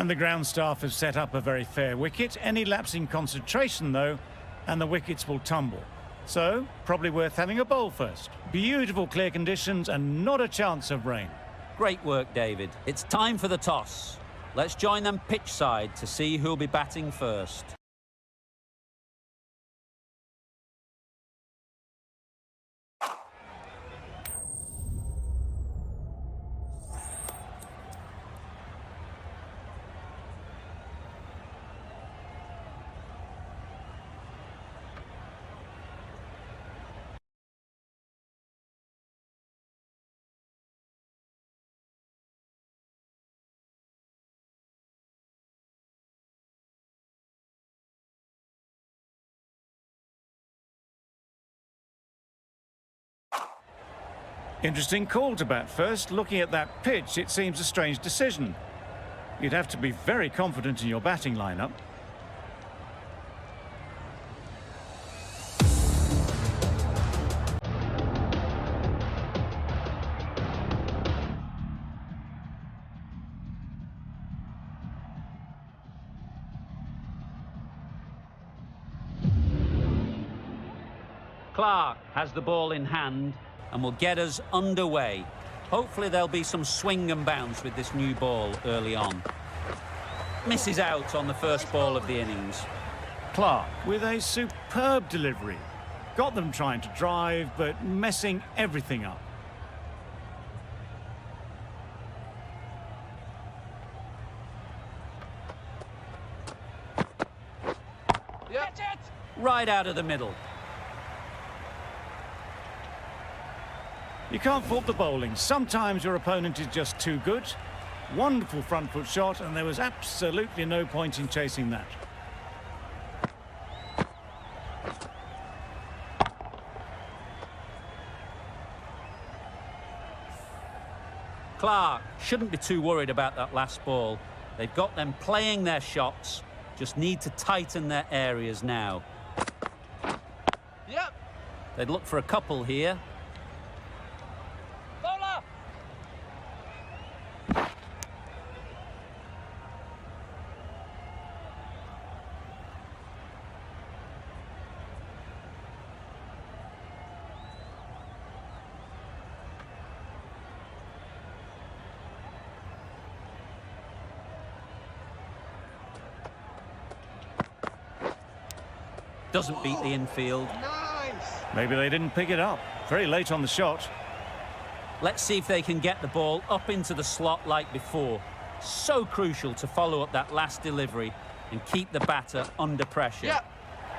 And the ground staff have set up a very fair wicket. Any lapse in concentration, though, and the wickets will tumble. So, probably worth having a bowl first. Beautiful clear conditions and not a chance of rain. Great work, David. It's time for the toss. Let's join them pitch side to see who'll be batting first. Interesting call to bat first. Looking at that pitch, it seems a strange decision. You'd have to be very confident in your batting lineup. Clark has the ball in hand and will get us underway. Hopefully there'll be some swing and bounce with this new ball early on. Misses out on the first ball of the innings. Clark with a superb delivery. Got them trying to drive, but messing everything up. Yep. Right out of the middle. You can't fault the bowling. Sometimes your opponent is just too good. Wonderful front foot shot, and there was absolutely no point in chasing that. Clark shouldn't be too worried about that last ball. They've got them playing their shots, just need to tighten their areas now. Yep. They'd look for a couple here. Doesn't beat the infield. Nice. Maybe they didn't pick it up. Very late on the shot. Let's see if they can get the ball up into the slot like before. So crucial to follow up that last delivery and keep the batter under pressure. Yep.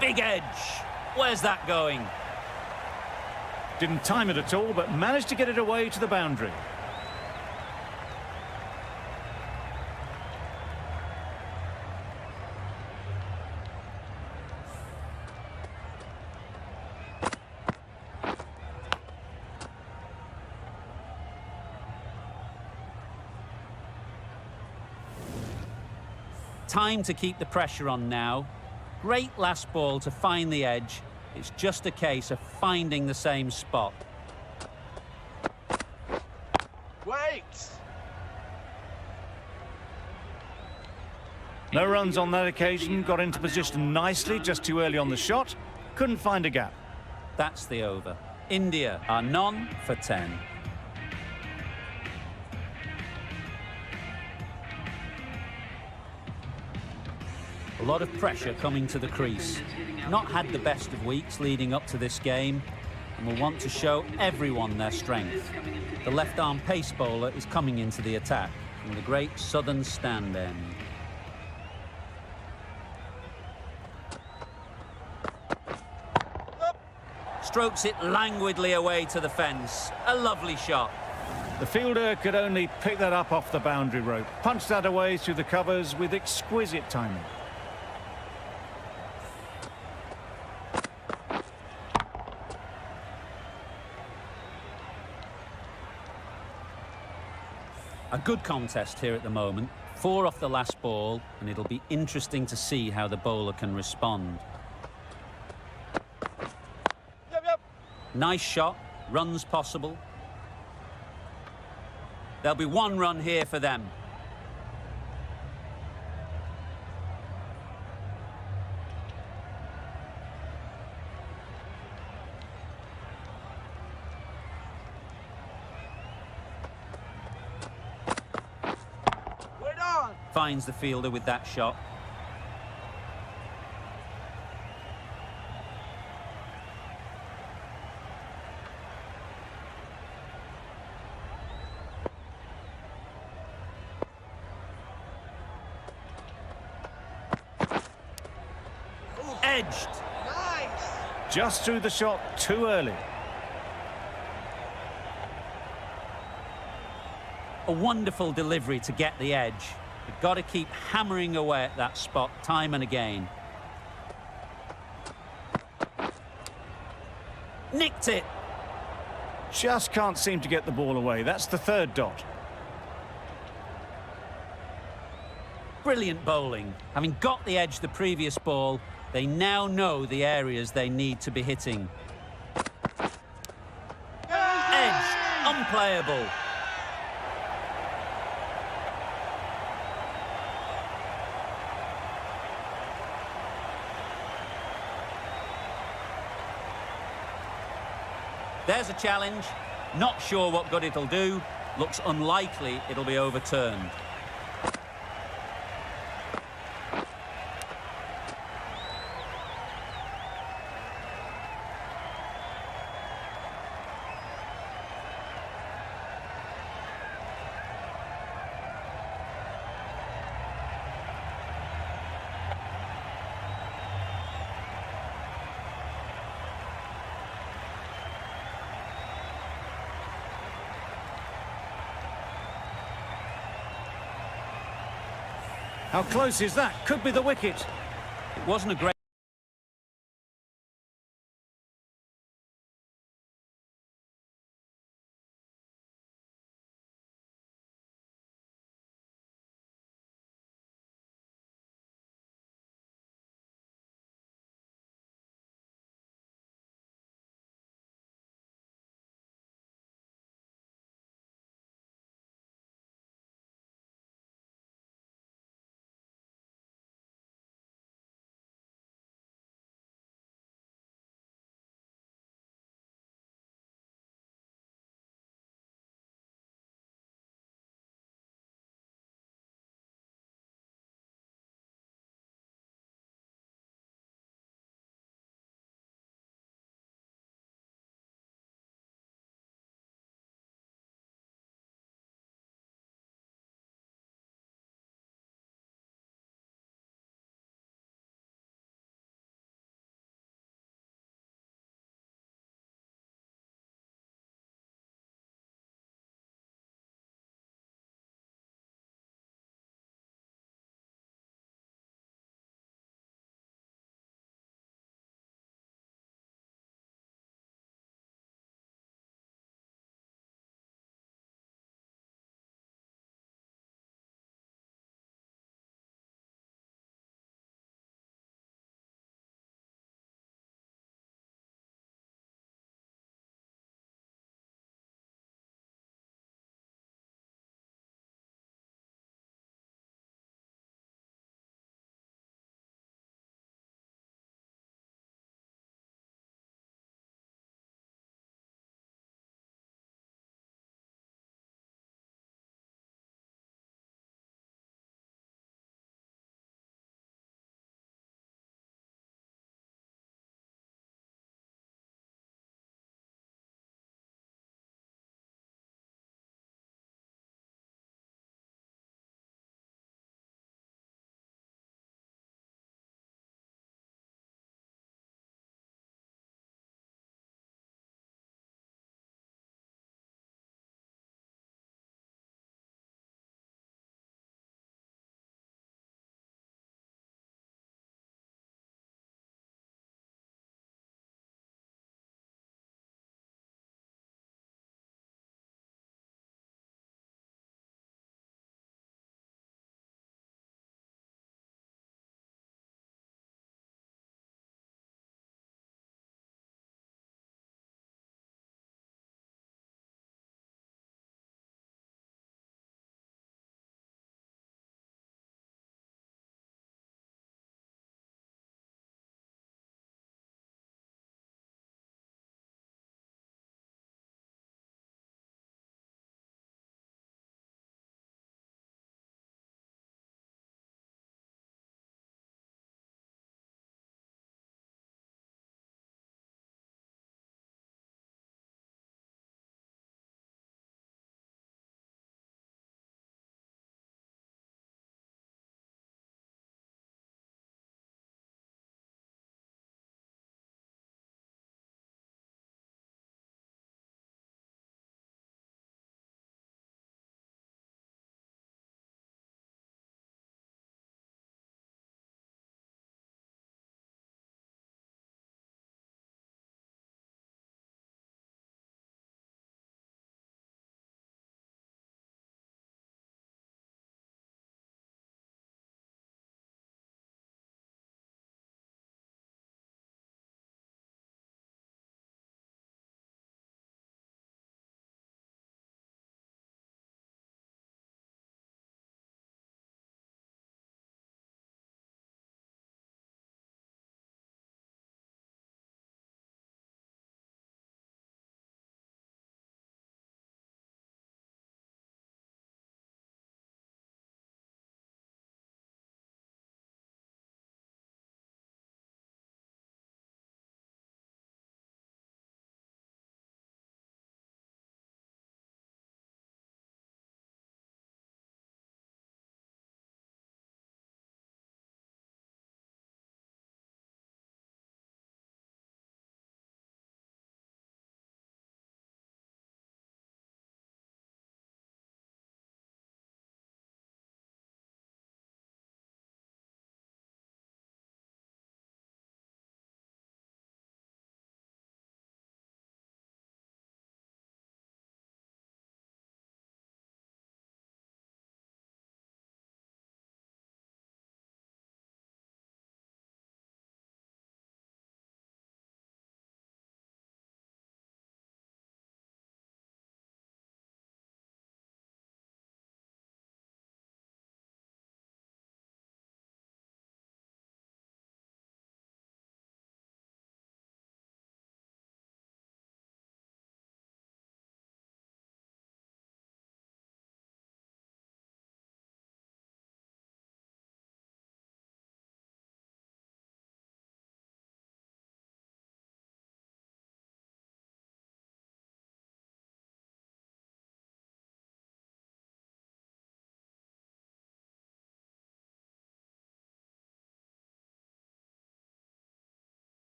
Big edge. Where's that going? Didn't time it at all, but managed to get it away to the boundary. Time to keep the pressure on now. Great last ball to find the edge. It's just a case of finding the same spot. Wait. No runs on that occasion. Got into position nicely, just too early on the shot. Couldn't find a gap. That's the over. India are none for 10. A lot of pressure coming to the crease. Not had the best of weeks leading up to this game and will want to show everyone their strength. The left-arm pace bowler is coming into the attack from the great southern stand end. Strokes it languidly away to the fence. A lovely shot. The fielder could only pick that up off the boundary rope. Punched that away through the covers with exquisite timing. A good contest here at the moment. 4 off the last ball, and it'll be interesting to see how the bowler can respond. Yep. Nice shot, runs possible. There'll be 1 run here for them. Finds the fielder with that shot. Edged. Nice. Just threw the shot too early. A wonderful delivery to get the edge. You've got to keep hammering away at that spot time and again. Nicked it. Just can't seem to get the ball away. That's the third dot. Brilliant bowling. Having got the edge the previous ball, they now know the areas they need to be hitting. Edge, unplayable. There's a challenge. Not sure what good it'll do. Looks unlikely it'll be overturned. How close is that? Could be the wicket. It wasn't a great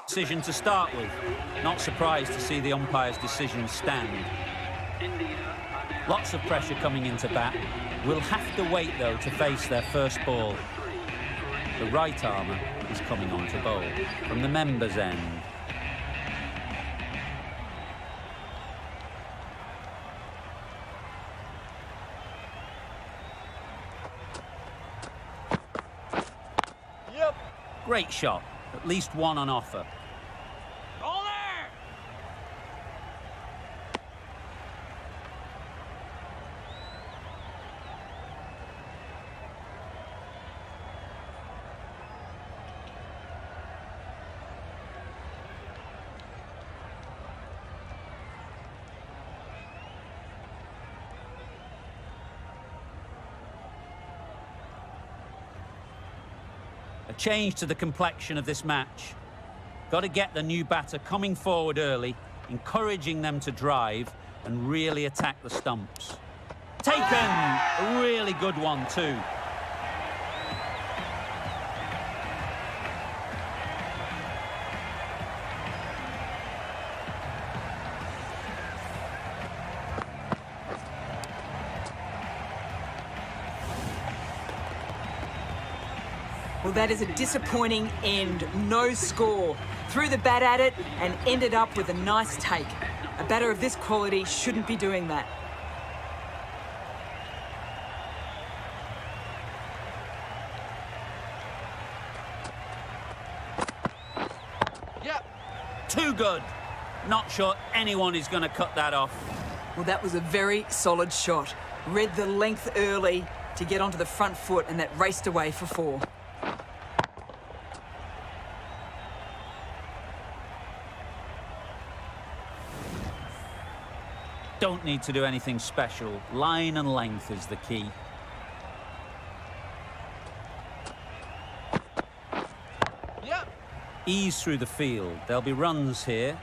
Decision to start with. Not surprised to see the umpire's decision stand. Lots of pressure coming into bat. Will have to wait, though, to face their first ball. The right armour is coming on to bowl from the members' end. Yep. Great shot. At least one on offer. All there. A change to the complexion of this match. Got to get the new batter coming forward early, encouraging them to drive and really attack the stumps. Taken! A really good one too. Well, that is a disappointing end. No score. Threw the bat at it and ended up with a nice take. A batter of this quality shouldn't be doing that. Yep. Too good. Not sure anyone is going to cut that off. Well, that was a very solid shot. Read the length early to get onto the front foot, and that raced away for 4. Don't need to do anything special. Line and length is the key. Yep. Ease through the field. There'll be runs here.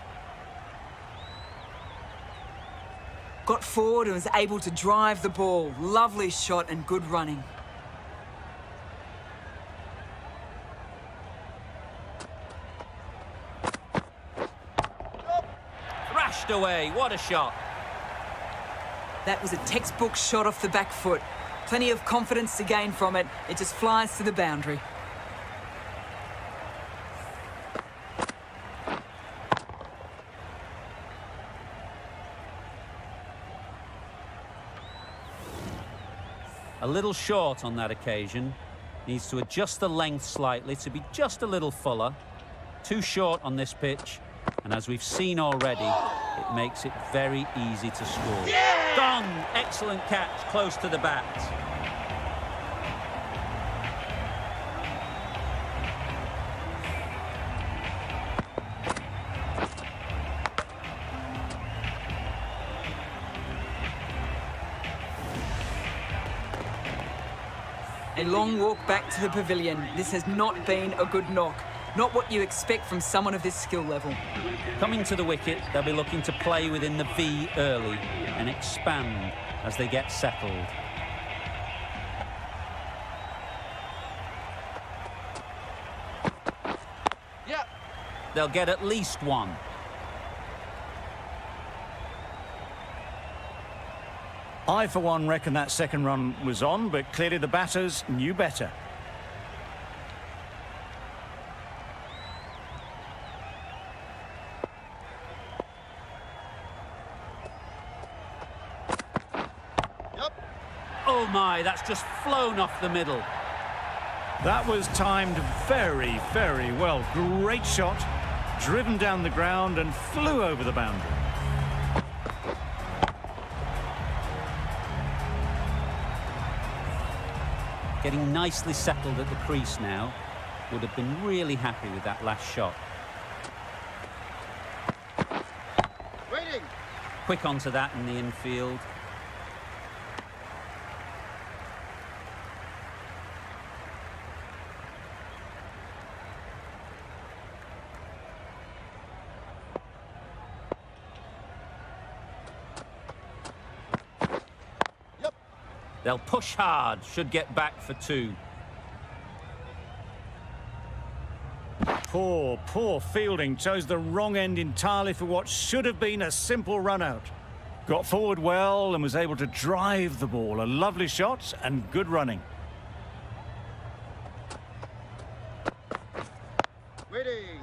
Got forward and was able to drive the ball. Lovely shot and good running. Thrashed away. What a shot. That was a textbook shot off the back foot. Plenty of confidence to gain from it. It just flies to the boundary. A little short on that occasion. Needs to adjust the length slightly to be just a little fuller. Too short on this pitch. And as we've seen already, it makes it very easy to score. Yeah! Gone! Excellent catch, close to the bat. A long walk back to the pavilion. This has not been a good knock. Not what you expect from someone of this skill level. Coming to the wicket, they'll be looking to play within the V early and expand as they get settled. Yep. They'll get at least one. I, for one, reckon that second run was on, but clearly the batters knew better. Oh my, that's just flown off the middle. That was timed very, very well. Great shot, driven down the ground and flew over the boundary. Getting nicely settled at the crease now. Would have been really happy with that last shot. Waiting. Quick onto that in the infield. They'll push hard, should get back for 2. Poor fielding. Chose the wrong end entirely for what should have been a simple run-out. Got forward well and was able to drive the ball. A lovely shot and good running. Waiting.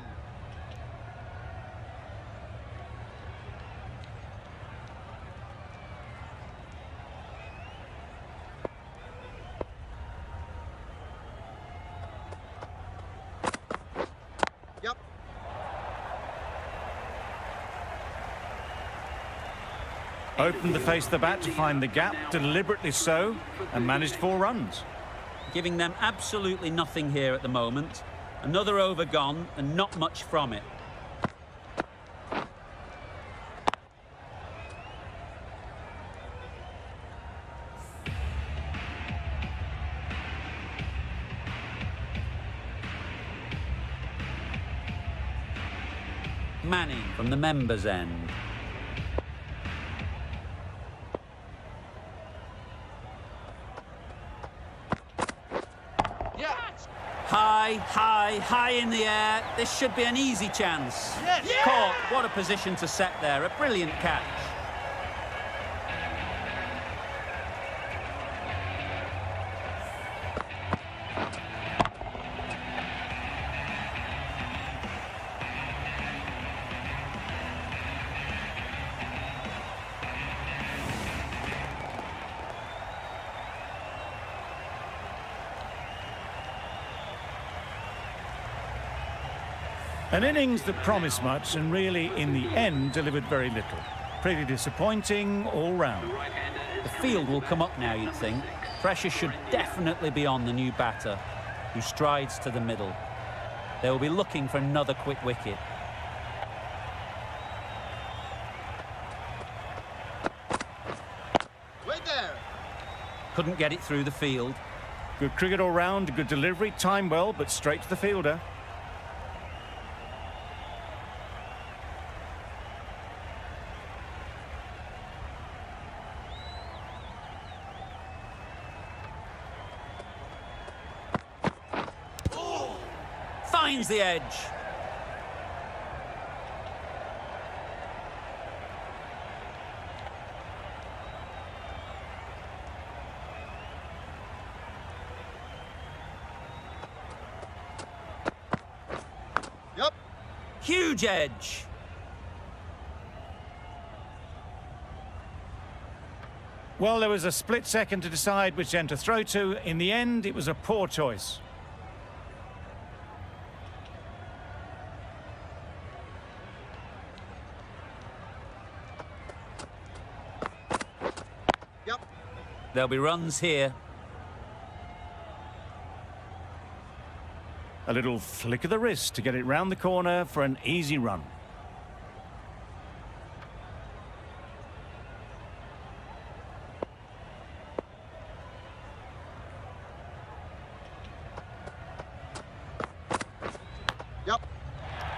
Yep. Opened the face of the bat to find the gap, deliberately so, and managed 4 runs. Giving them absolutely nothing here at the moment. Another over gone and not much from it. Manning from the members' end. Yeah. High in the air. This should be an easy chance. Yes. Yeah. Caught. What a position to set there. A brilliant catch. An innings that promised much and really, in the end, delivered very little. Pretty disappointing all round. The field will come up now, you'd think. Pressure should definitely be on the new batter, who strides to the middle. They will be looking for another quick wicket. Wait there. Couldn't get it through the field. Good cricket all round, good delivery, timed well, but straight to the fielder. Finds the edge. Yep. Huge edge. Well, there was a split second to decide which end to throw to. In the end, it was a poor choice. Yep. There'll be runs here. A little flick of the wrist to get it round the corner for an easy run. Yep.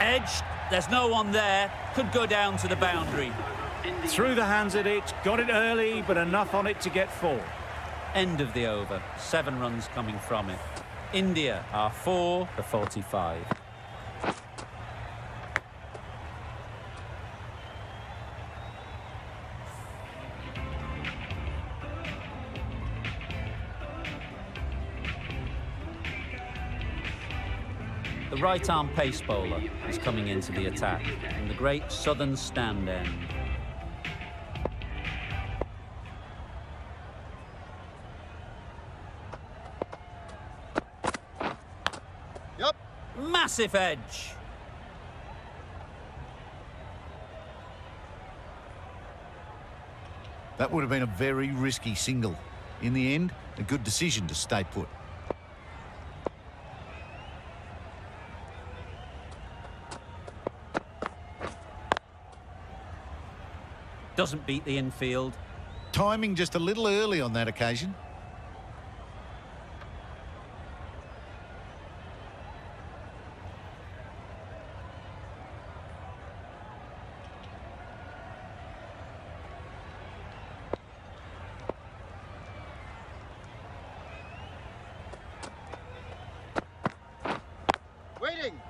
Edged. There's no one there. Could go down to the boundary. Through the hands at it, got it early, but enough on it to get 4. End of the over. 7 runs coming from it. India are 4 for 45. The right-arm pace bowler is coming into the attack from the great southern stand end. Yep. Massive edge. That would have been a very risky single. In the end, a good decision to stay put. Doesn't beat the infield. Timing just a little early on that occasion. Waiting.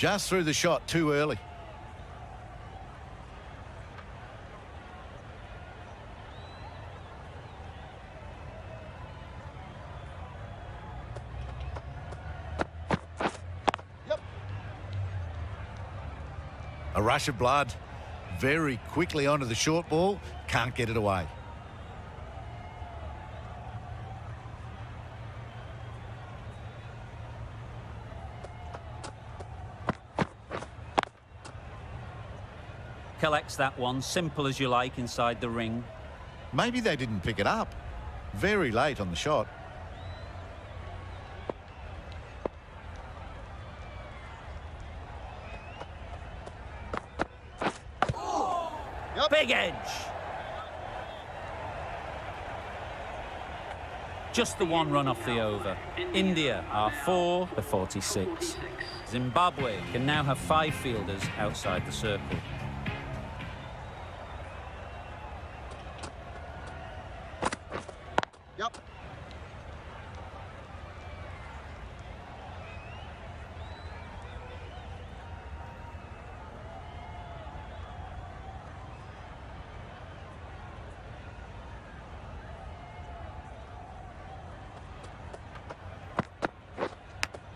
Just threw the shot too early. Yep. A rush of blood. Very quickly onto the short ball. Can't get it away. Collects that one, simple as you like, inside the ring. Maybe they didn't pick it up. Very late on the shot. Yep. Big edge. Just the one run off the over. India are 4-46. Zimbabwe can now have 5 fielders outside the circle. Yep.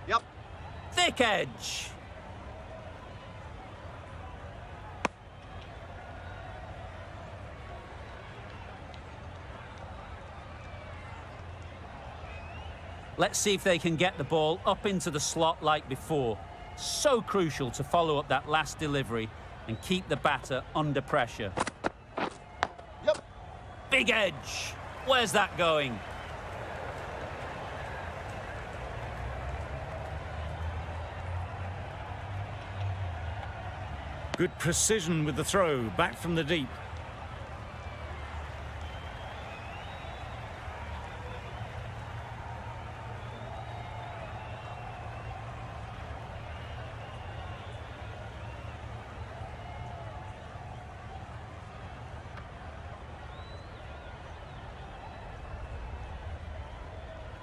Yep. Thick edge. Let's see if they can get the ball up into the slot like before. So crucial to follow up that last delivery and keep the batter under pressure. Yep. Big edge. Where's that going? Good precision with the throw, back from the deep.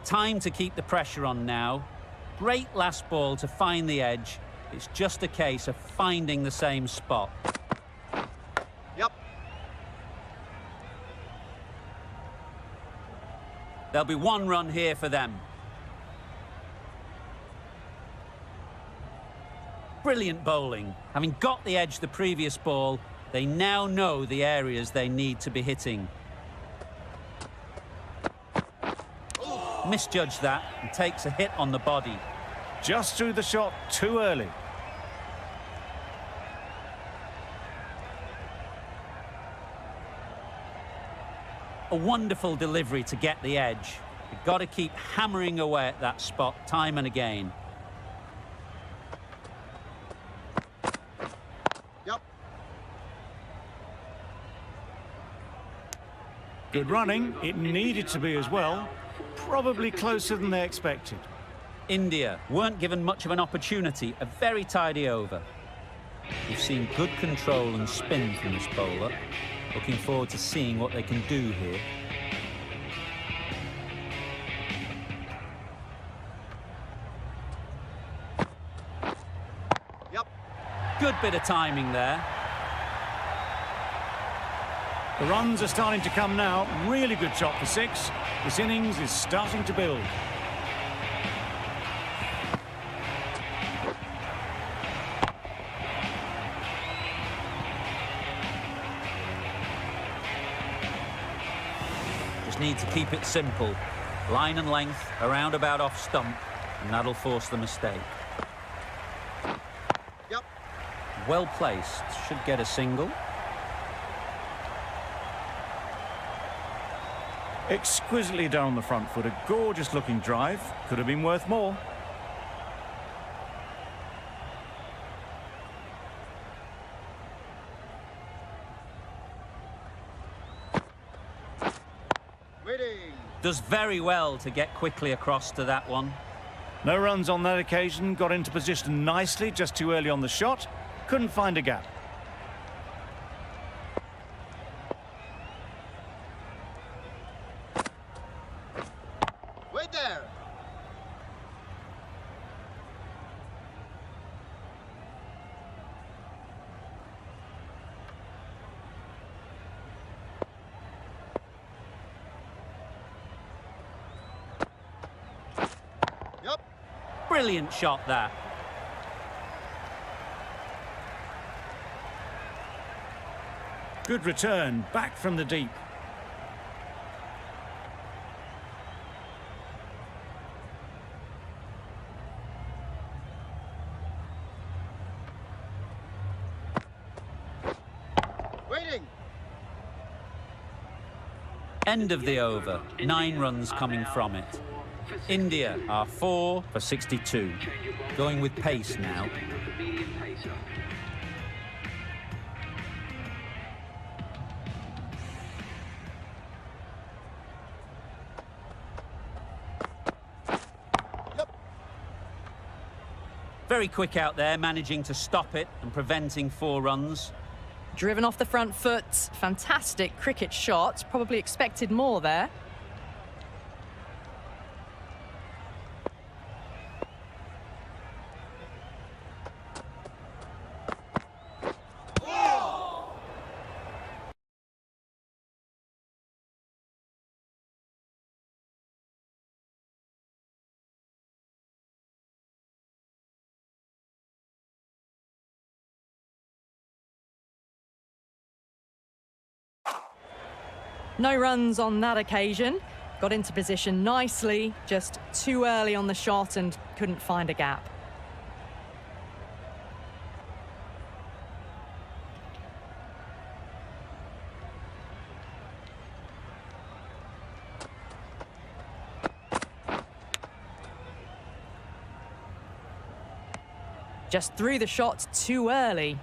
Time to keep the pressure on now. Great last ball to find the edge. It's just a case of finding the same spot. Yep. There'll be 1 run here for them. Brilliant bowling. Having got the edge the previous ball, they now know the areas they need to be hitting. Misjudged that and takes a hit on the body. Just threw the shot too early. A wonderful delivery to get the edge. You've got to keep hammering away at that spot time and again. Yep. Good running. It needed to be as well. Probably closer than they expected. India weren't given much of an opportunity. A very tidy over. We've seen good control and spin from this bowler. Looking forward to seeing what they can do here. Yep. Good bit of timing there. The runs are starting to come now. Really good shot for 6. This innings is starting to build. Just need to keep it simple. Line and length, around about off stump, and that'll force the mistake. Yep. Well placed, should get a single. Exquisitely done on the front foot. A gorgeous looking drive. Could have been worth more. Waiting. Does very well to get quickly across to that one. No runs on that occasion. Got into position nicely, just too early on the shot. Couldn't find a gap. Wait there. Brilliant shot, that. Good return, back from the deep. Waiting. End of the over. 9 runs coming from it. India are 4 for 62. Going with pace now. Very quick out there, managing to stop it and preventing 4 runs. Driven off the front foot. Fantastic cricket shot. Probably expected more there. No runs on that occasion. Got into position nicely, just too early on the shot and couldn't find a gap. Just threw the shot too early.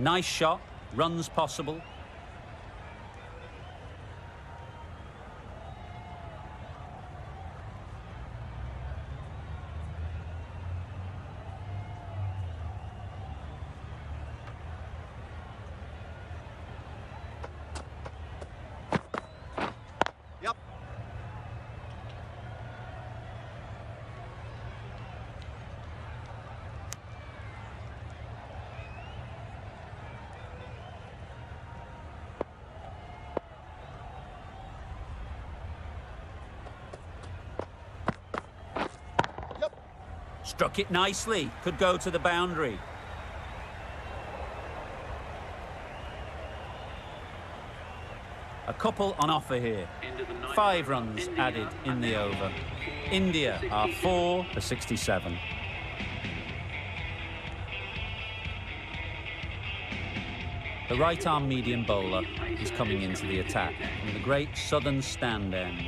Nice shot, runs possible. Yep. Struck it nicely, could go to the boundary. A couple on offer here. 5 runs added in the over. India are 4 for 67. The right-arm medium bowler is coming into the attack from the great southern stand end.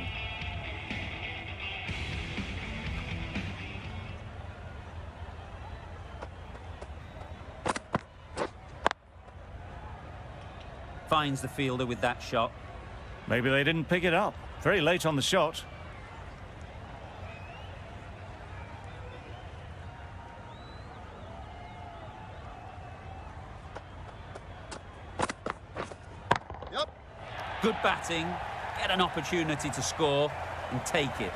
Finds the fielder with that shot. Maybe they didn't pick it up. Very late on the shot. Yep. Good batting, get an opportunity to score and take it.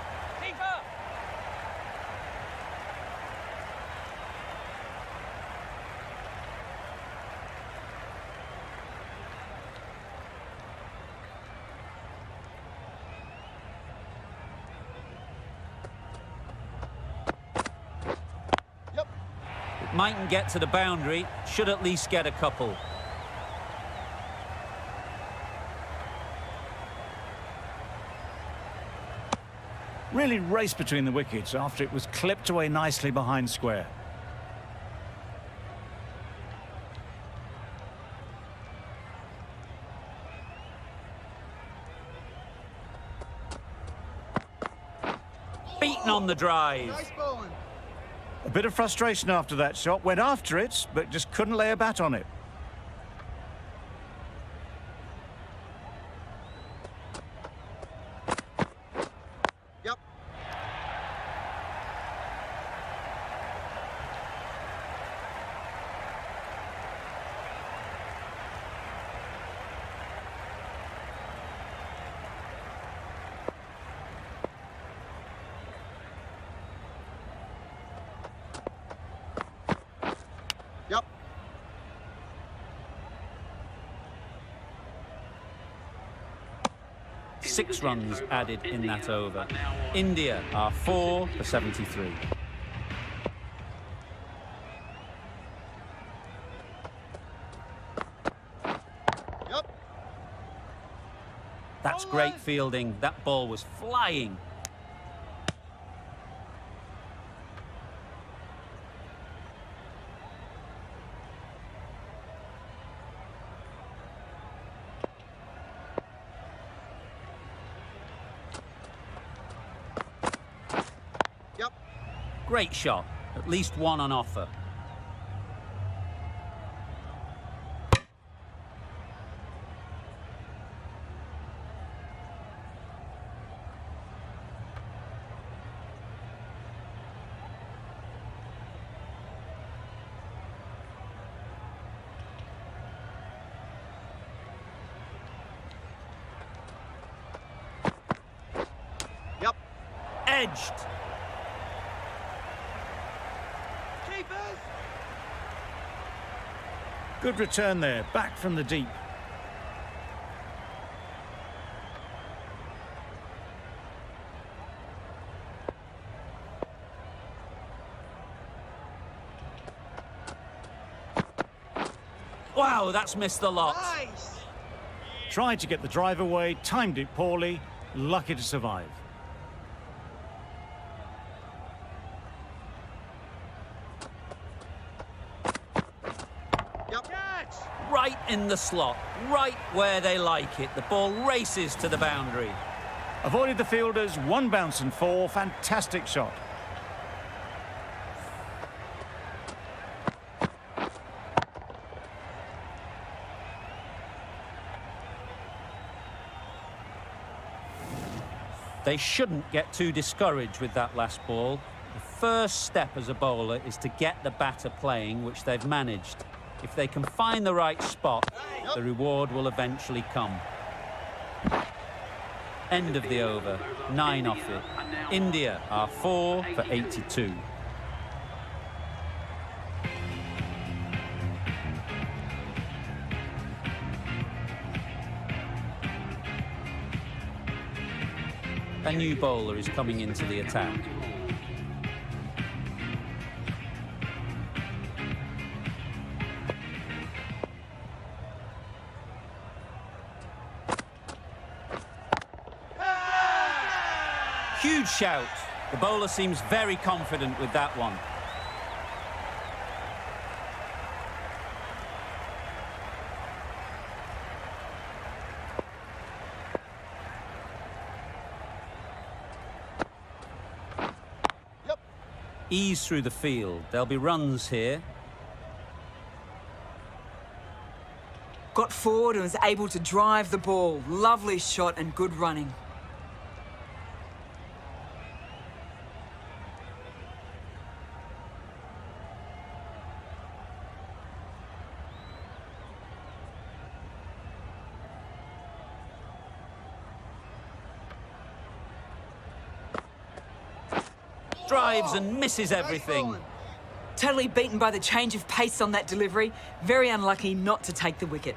Mightn't get to the boundary, should at least get a couple. Really raced between the wickets after it was clipped away nicely behind square. Beaten on the drive. Nice bowling. A bit of frustration after that shot. Went after it, but just couldn't lay a bat on it. Yep. 6 runs added in that over. India are 4 for 73. Yep. That's great fielding. That ball was flying. Yep. Great shot. At least one on offer. Yep. Edged. Keepers. Good return there, back from the deep. Wow, that's missed the lot. Nice. Tried to get the drive away, timed it poorly, lucky to survive. Yep. Catch. Right in the slot, right where they like it. The ball races to the boundary. Avoided the fielders, 1 bounce and 4, fantastic shot. They shouldn't get too discouraged with that last ball. The first step as a bowler is to get the batter playing, which they've managed. If they can find the right spot, the reward will eventually come. End of the over, 9 off it. India are 4 for 82. A new bowler is coming into the attack. Huge shout. The bowler seems very confident with that one. Ease through the field. There'll be runs here. Got forward and was able to drive the ball. Lovely shot and good running. Drives and misses everything. Totally beaten by the change of pace on that delivery. Very unlucky not to take the wicket.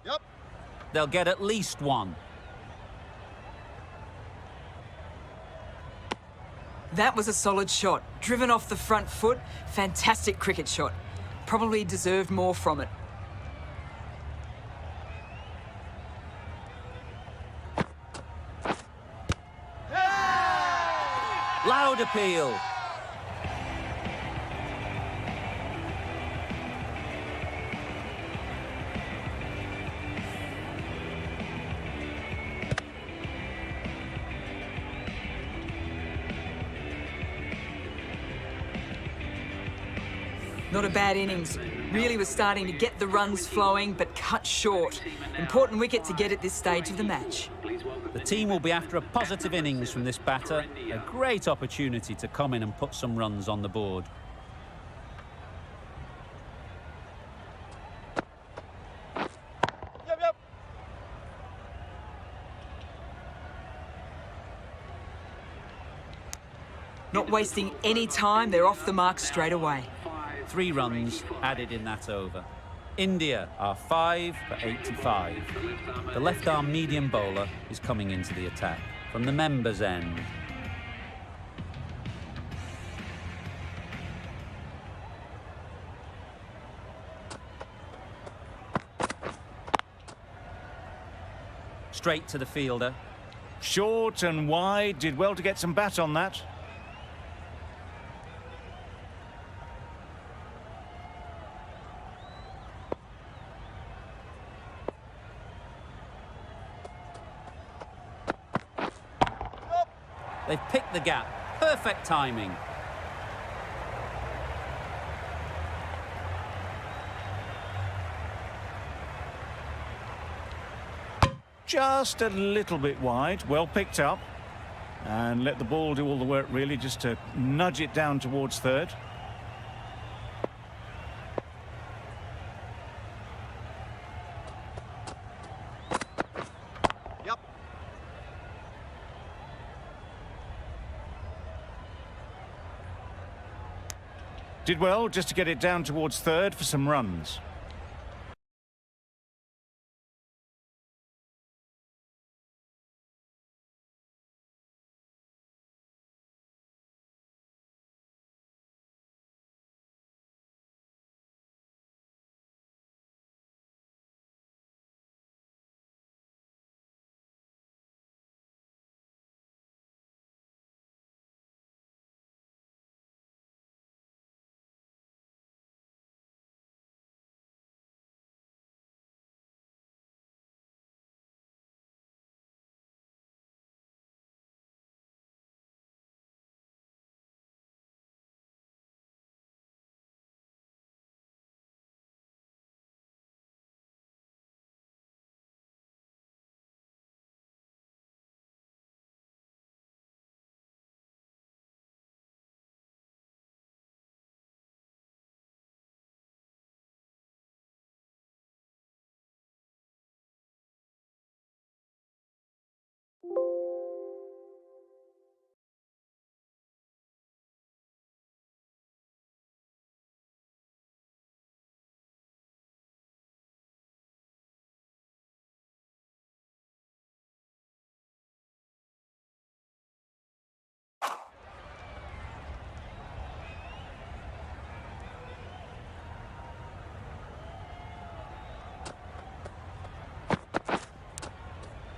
Yep. They'll get at least 1. That was a solid shot. Driven off the front foot. Fantastic cricket shot. Probably deserved more from it. Loud appeal. Not a bad innings. Really was starting to get the runs flowing, but cut short. Important wicket to get at this stage of the match. The team will be after a positive innings from this batter. A great opportunity to come in and put some runs on the board. Yep. Yep. Not wasting any time, they're off the mark straight away. 3 runs added in that over. India are 5 for 85. The left-arm medium bowler is coming into the attack from the members' end. Straight to the fielder. Short and wide, did well to get some bat on that. They've picked the gap. Perfect timing. Just a little bit wide, well picked up. And let the ball do all the work really, just to nudge it down towards third. Yep. Did well just to get it down towards third for some runs.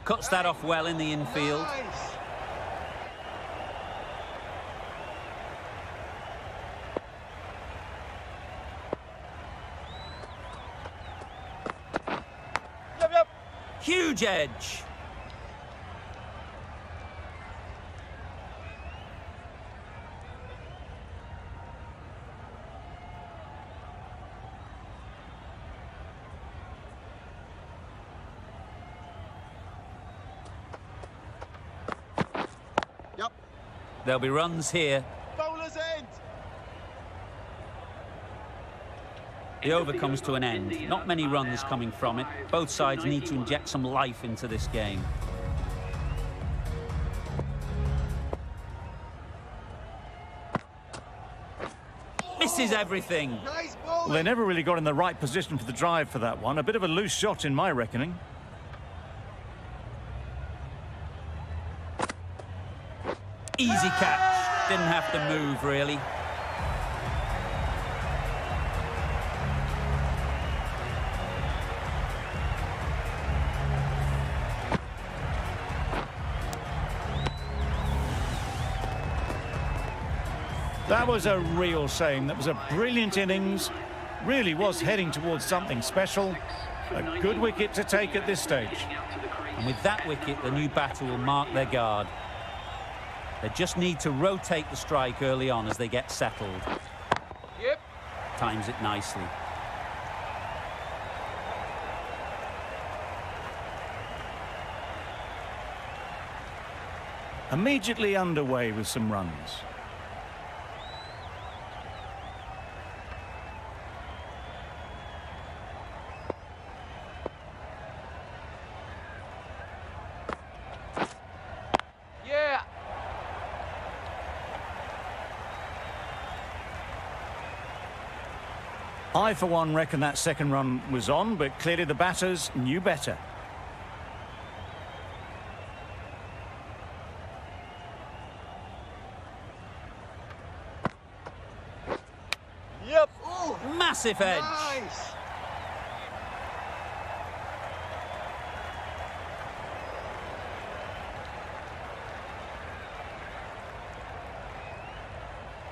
Cuts that off well in the infield. Nice. Yep. Huge edge. Yep. There'll be runs here. Bowler's end. The over comes to an end. Not many runs coming from it. Both sides need to inject some life into this game. Misses everything. Nice Well, ball. they never really got in the right position for the drive for that one. A bit of a loose shot in my reckoning. Easy catch. Didn't have to move, really. That was a real shame. That was a brilliant innings. Really was heading towards something special. A good wicket to take at this stage. And with that wicket, the new batter will mark their guard. They just need to rotate the strike early on as they get settled. Yep. Times it nicely. Immediately underway with some runs. I, for one, reckon that second run was on, but clearly the batters knew better. Yep. Massive edge. Nice.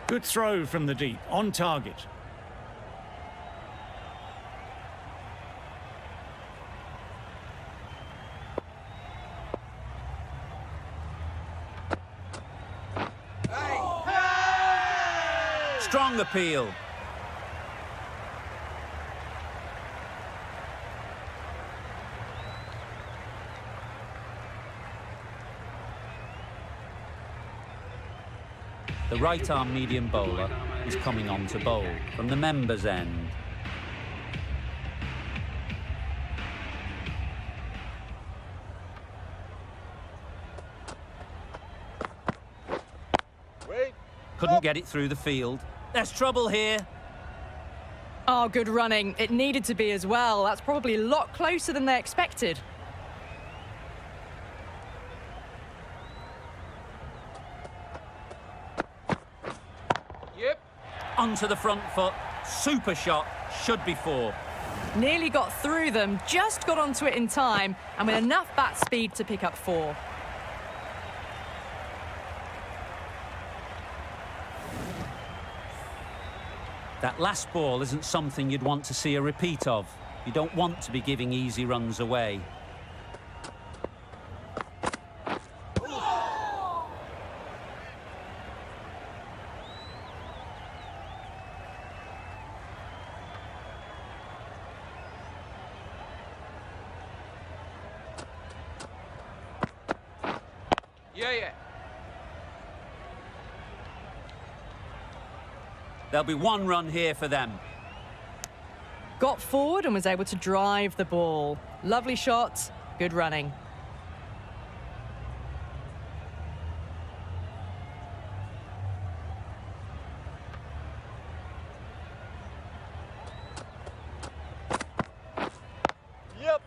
Good throw from the deep, on target. Strong appeal. The right-arm medium bowler is coming on to bowl from the members' end. Wait. Couldn't get it through the field. There's trouble here. Oh, good running. It needed to be as well. That's probably a lot closer than they expected. Yep. Onto the front foot. Super shot. Should be 4. Nearly got through them, just got onto it in time, and with enough bat speed to pick up 4. That last ball isn't something you'd want to see a repeat of. You don't want to be giving easy runs away. Yeah. There'll be 1 run here for them. Got forward and was able to drive the ball. Lovely shot, good running. Yep.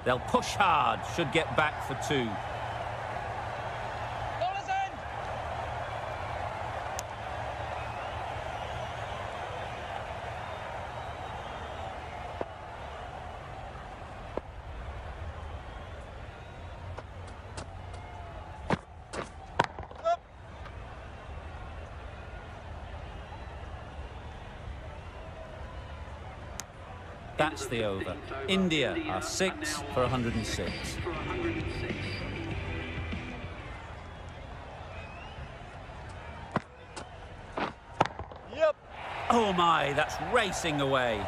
They'll push hard. Should get back for 2. RYZEN. Up. That's the over. India are 6 for 106. Yep. Oh my, that's racing away.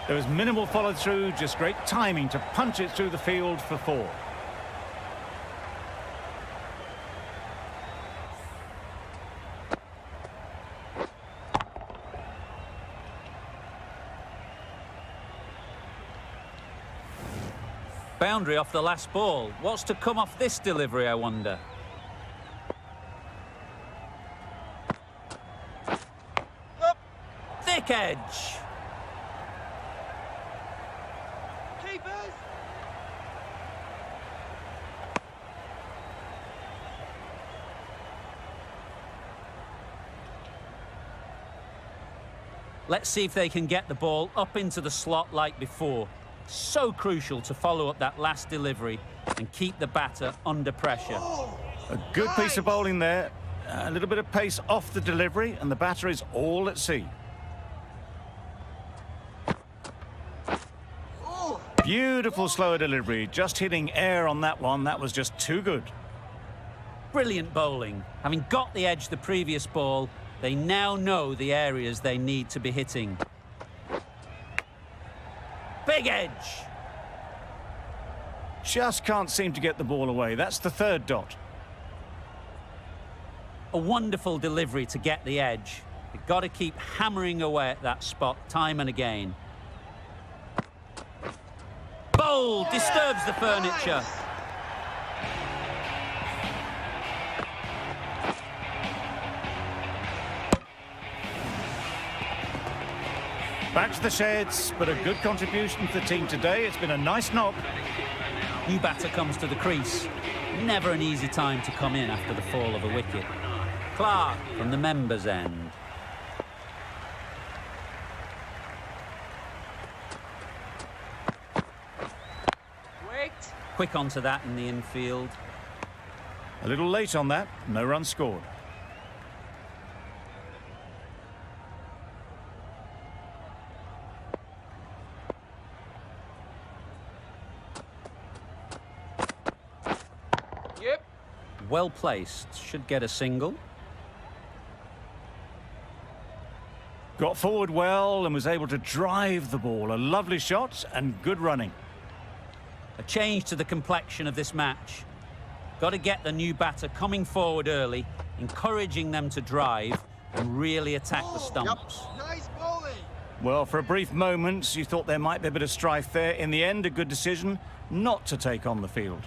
There was minimal follow-through, just great timing to punch it through the field for 4. Boundary off the last ball. What's to come off this delivery, I wonder? Up. Thick edge. Keepers. Let's see if they can get the ball up into the slot like before. So crucial to follow up that last delivery and keep the batter under pressure. A good piece of bowling there. A little bit of pace off the delivery, and the batter is all at sea. Beautiful slower delivery, just hitting air on that one. That was just too good. Brilliant bowling. Having got the edge the previous ball, they now know the areas they need to be hitting. Big edge. Just can't seem to get the ball away. That's the 3rd dot. A wonderful delivery to get the edge. You've got to keep hammering away at that spot time and again. Bowl disturbs the furniture. Back to the sheds, but a good contribution to the team today. It's been a nice knock. New batter comes to the crease. Never an easy time to come in after the fall of a wicket. Clark from the members' end. Quick onto that in the infield. A little late on that, no run scored. Yep. Well placed, should get a single. Got forward well and was able to drive the ball. A lovely shot and good running. A change to the complexion of this match. Got to get the new batter coming forward early, encouraging them to drive and really attack the stumps. Yep. Nice bowling. Well, for a brief moment, you thought there might be a bit of strife there. In the end, a good decision not to take on the field.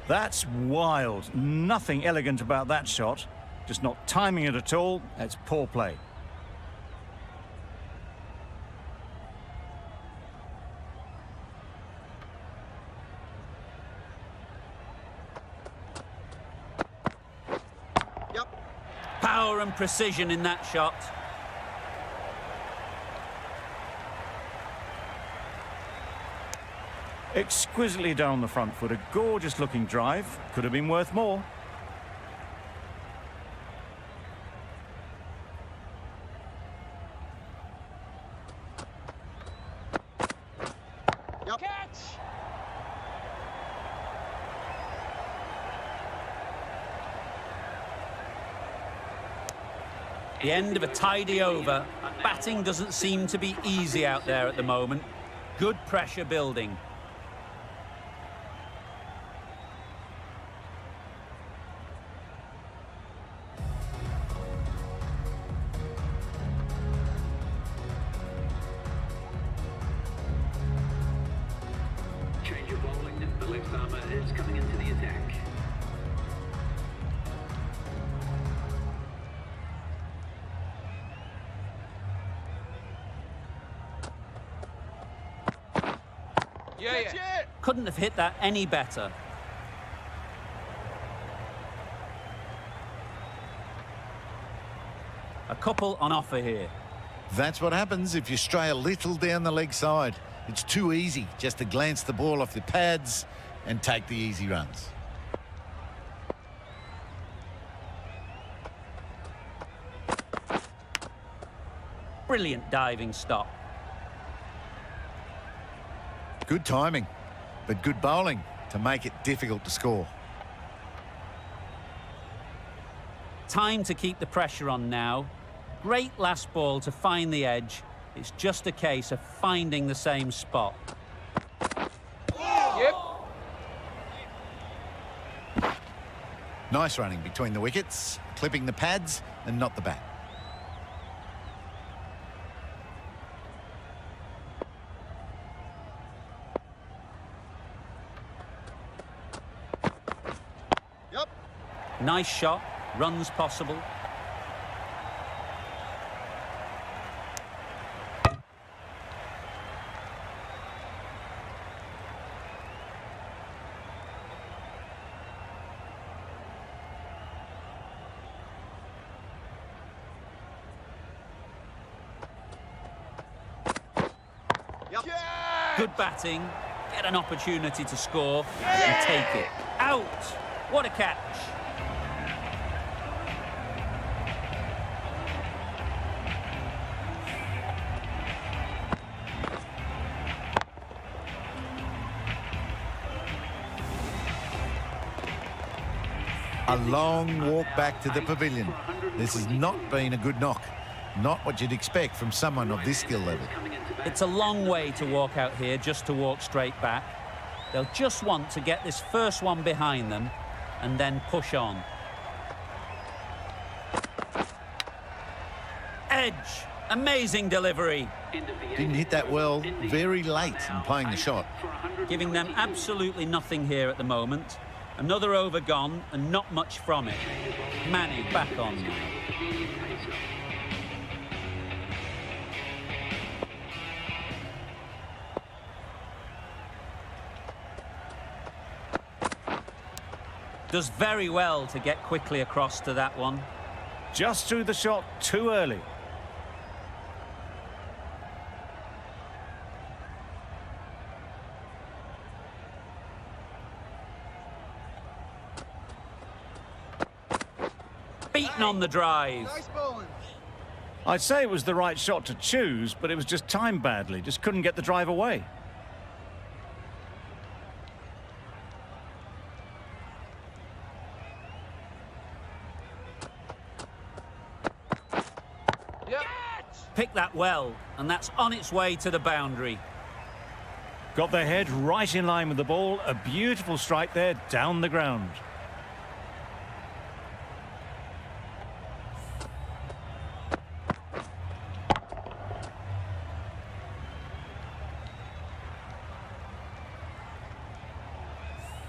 That's wild. Nothing elegant about that shot. Just not timing it at all. It's poor play. Yep. Power and precision in that shot. Exquisitely down the front foot. A gorgeous looking drive. Could have been worth more. Yep. Catch. The end of a tidy over. Batting doesn't seem to be easy out there at the moment. Good pressure building. Change of bowling. The left armour is coming into the attack. Yeah. Couldn't have hit that any better. A couple on offer here. That's what happens if you stray a little down the leg side. It's too easy just to glance the ball off the pads and take the easy runs. Brilliant diving stop. Good timing, but good bowling to make it difficult to score. Time to keep the pressure on now. Great last ball to find the edge. It's just a case of finding the same spot. Yep. Nice running between the wickets, clipping the pads and not the bat. Yep. Nice shot, runs possible. Yep. Good batting, get an opportunity to score and take it. Out! What a catch! A long walk back to the pavilion. This has not been a good knock. Not what you'd expect from someone of this skill level. It's a long way to walk out here just to walk straight back. They'll just want to get this first one behind them and then push on. Edge! Amazing delivery. Didn't hit that well, very late in playing the shot. Giving them absolutely nothing here at the moment. Another over gone and not much from it. Manny back on now. Does very well to get quickly across to that one. Just threw the shot too early. Beaten on the drive. Nice bowling. I'd say it was the right shot to choose, but it was just timed badly. Just couldn't get the drive away. Yep. Picked that well, and that's on its way to the boundary. Got their head right in line with the ball. A beautiful strike there down the ground.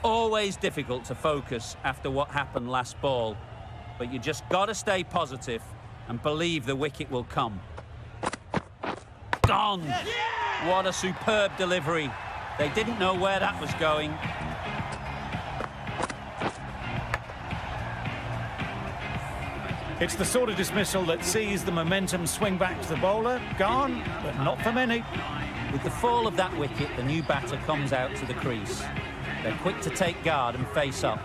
Always difficult to focus after what happened last ball, but you just got to stay positive and believe the wicket will come. Gone! What a superb delivery. They didn't know where that was going. It's the sort of dismissal that sees the momentum swing back to the bowler. Gone, but not for many. With the fall of that wicket, the new batter comes out to the crease. They're quick to take guard and face up.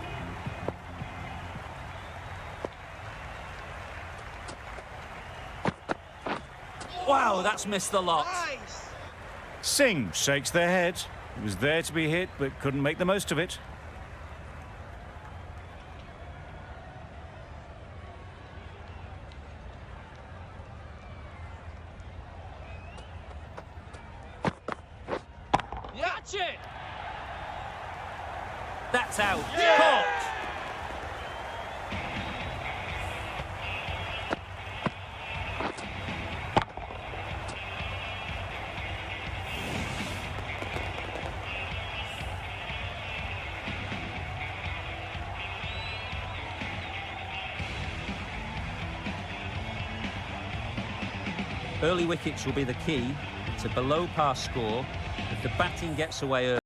Wow, that's missed the lot. Nice. Singh shakes their head. It was there to be hit, but couldn't make the most of it. Catch it! That's out. Caught. Early wickets will be the key. It's a below par score. If the batting gets away early,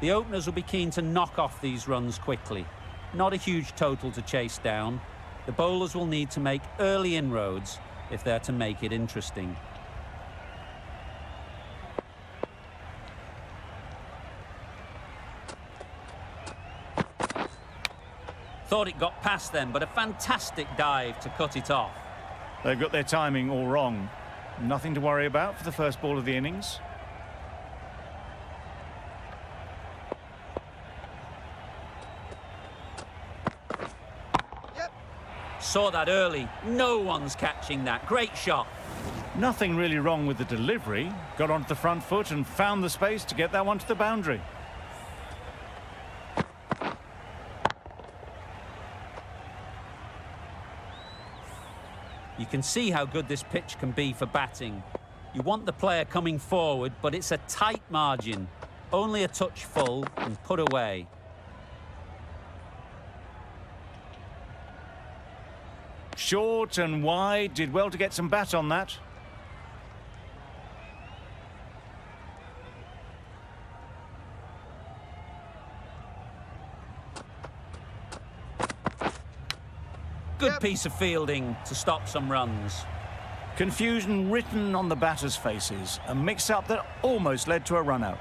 The openers will be keen to knock off these runs quickly. Not a huge total to chase down. The bowlers will need to make early inroads if they're to make it interesting. Thought it got past them, but a fantastic dive to cut it off. They've got their timing all wrong. Nothing to worry about for the first ball of the innings. Saw that early. No one's catching that. Great shot. Nothing really wrong with the delivery. Got onto the front foot and found the space to get that one to the boundary. You can see how good this pitch can be for batting. You want the player coming forward, but it's a tight margin. Only a touch full and put away. Short and wide, did well to get some bat on that. Good piece of fielding to stop some runs. Confusion written on the batters' faces. A mix-up that almost led to a run-out.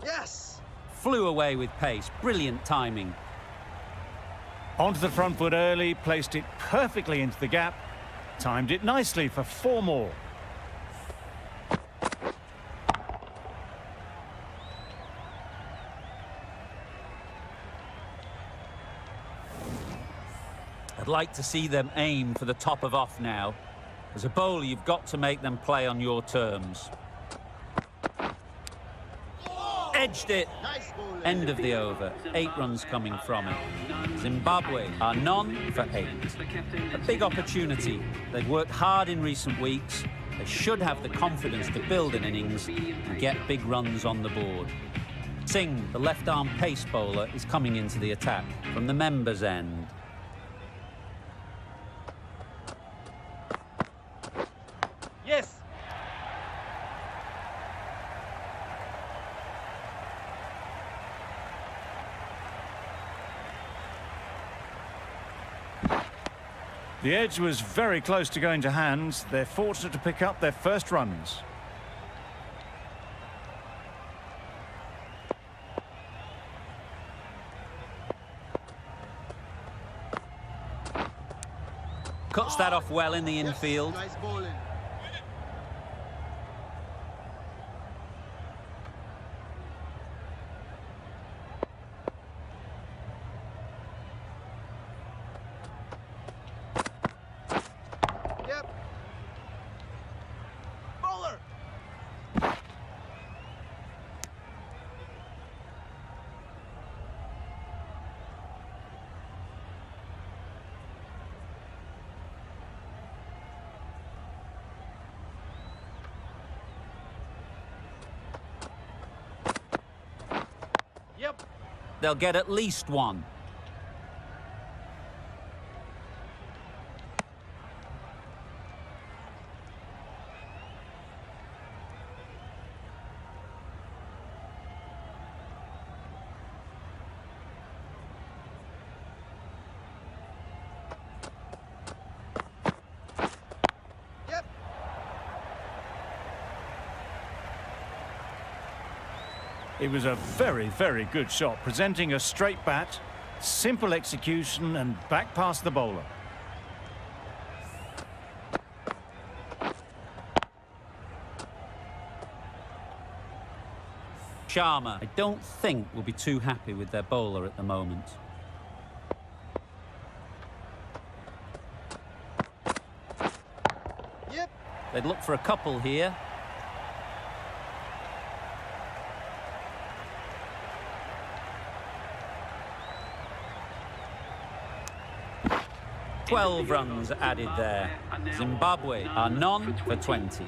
Yes! Flew away with pace. Brilliant timing. Onto the front foot early, placed it perfectly into the gap. Timed it nicely for 4 more. I'd like to see them aim for the top of off now. As a bowler, you've got to make them play on your terms. Edged it. Nice bowling. End of the over. 8 runs coming from it. Zimbabwe are none for 8. A big opportunity. They've worked hard in recent weeks. They should have the confidence to build an innings and get big runs on the board. Singh, the left-arm pace bowler, is coming into the attack from the members' end. Yes! The edge was very close to going to hands. They're fortunate to pick up their first runs. Cuts that off well in the Yes, infield. nice bowling. Yep. Bowler. Yep. They'll get at least 1. Yep. It was a very, very good shot, presenting a straight bat, simple execution and back past the bowler. Sharma, I don't think, will be too happy with their bowler at the moment. Yep. They'd look for a couple here. Twelve runs added there. Zimbabwe are none for 20.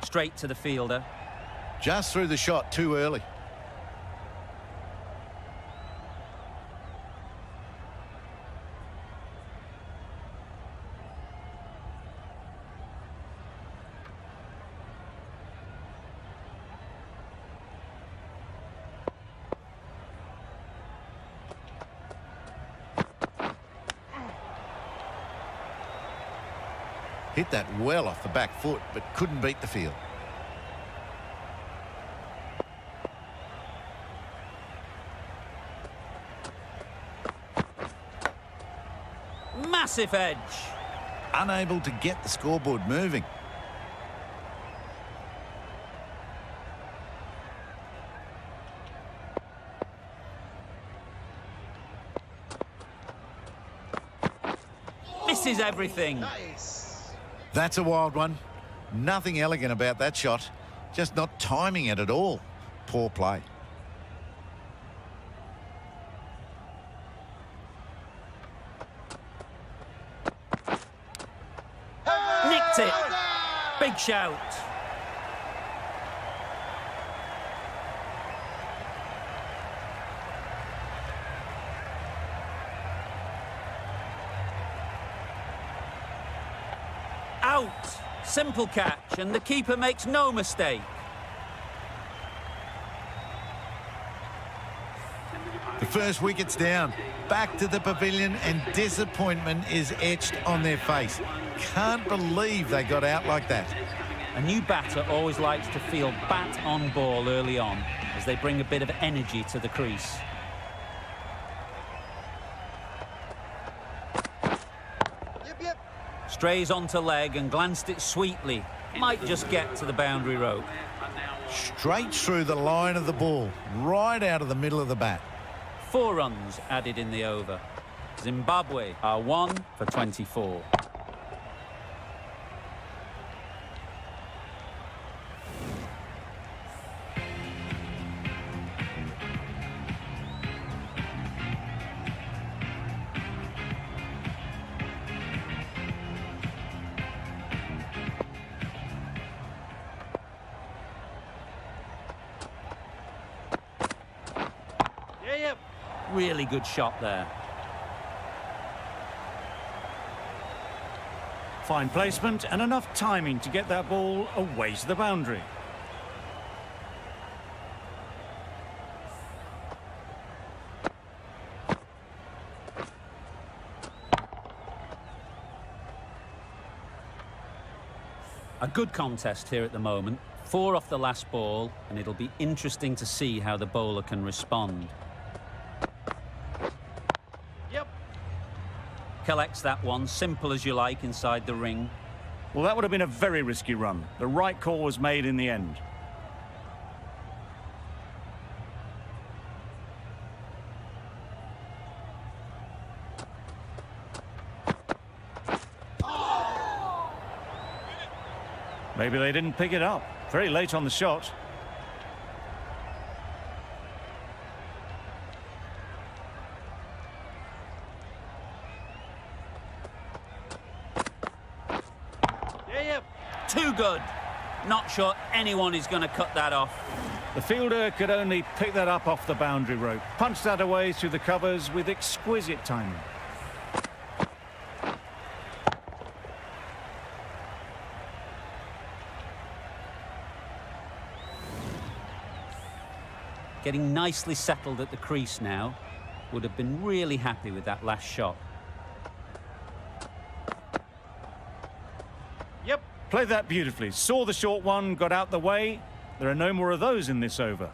Straight to the fielder. Just threw the shot too early. Hit that well off the back foot, but couldn't beat the field. Massive edge. Unable to get the scoreboard moving. Misses everything. Nice. That's a wild one. Nothing elegant about that shot. Just not timing it at all. Poor play. Nicked it. Big shout. Out. Simple catch, and the keeper makes no mistake. The first wicket's down. Back to the pavilion, and disappointment is etched on their face. Can't believe they got out like that. A new batter always likes to feel bat on ball early on, as they bring a bit of energy to the crease. Yep. Strays onto leg and glanced it sweetly. Might just get to the boundary rope. Straight through the line of the ball, right out of the middle of the bat. 4 runs added in the over. Zimbabwe are 1 for 24. Yep. Really good shot there. Fine placement and enough timing to get that ball away to the boundary. A good contest here at the moment. 4 off the last ball, and it'll be interesting to see how the bowler can respond. Yep. Collects that one, simple as you like, inside the ring. Well, that would have been a very risky run. The right call was made in the end. Maybe they didn't pick it up. Very late on the shot. Yep. Too good. Not sure anyone is going to cut that off. The fielder could only pick that up off the boundary rope. Punched that away through the covers with exquisite timing. Getting nicely settled at the crease now. Would have been really happy with that last shot. Yep. Played that beautifully. Saw the short one, got out the way. There are no more of those in this over.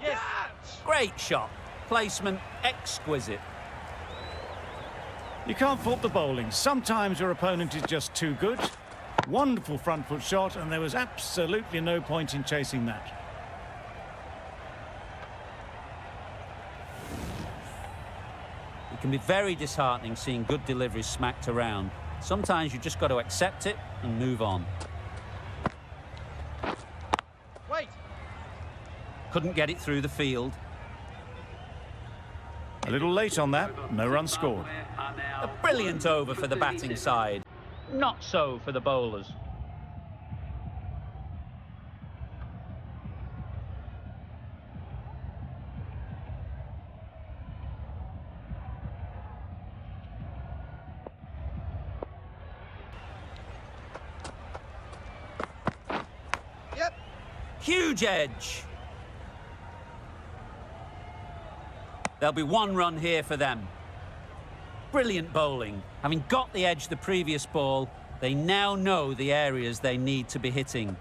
Yes. Great shot. Placement exquisite. You can't fault the bowling. Sometimes your opponent is just too good. Wonderful front foot shot, and there was absolutely no point in chasing that. It can be very disheartening seeing good deliveries smacked around. Sometimes you just got to accept it and move on. Wait. Couldn't get it through the field. A little late on that, no run scored. A brilliant over for the batting side. Not so for the bowlers. Yep. Huge edge. There'll be one run here for them. Brilliant bowling. Having got the edge the previous ball, they now know the areas they need to be hitting.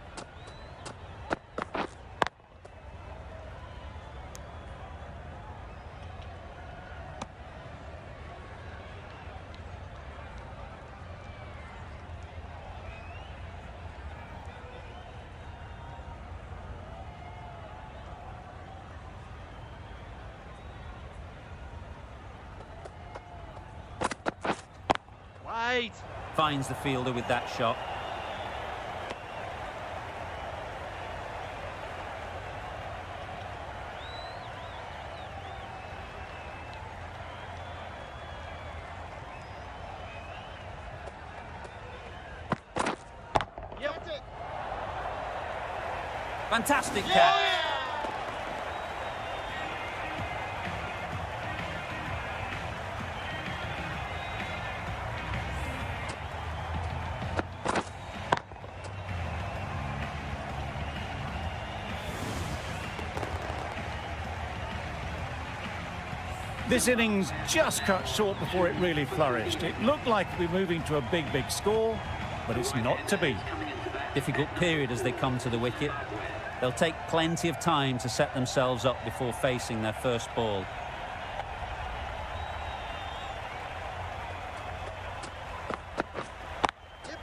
Wait. Finds the fielder with that shot. Yep. Fantastic catch. This innings just cut short before it really flourished. It looked like we're moving to a big score, but it's not to be. Difficult period as they come to the wicket. They'll take plenty of time to set themselves up before facing their first ball.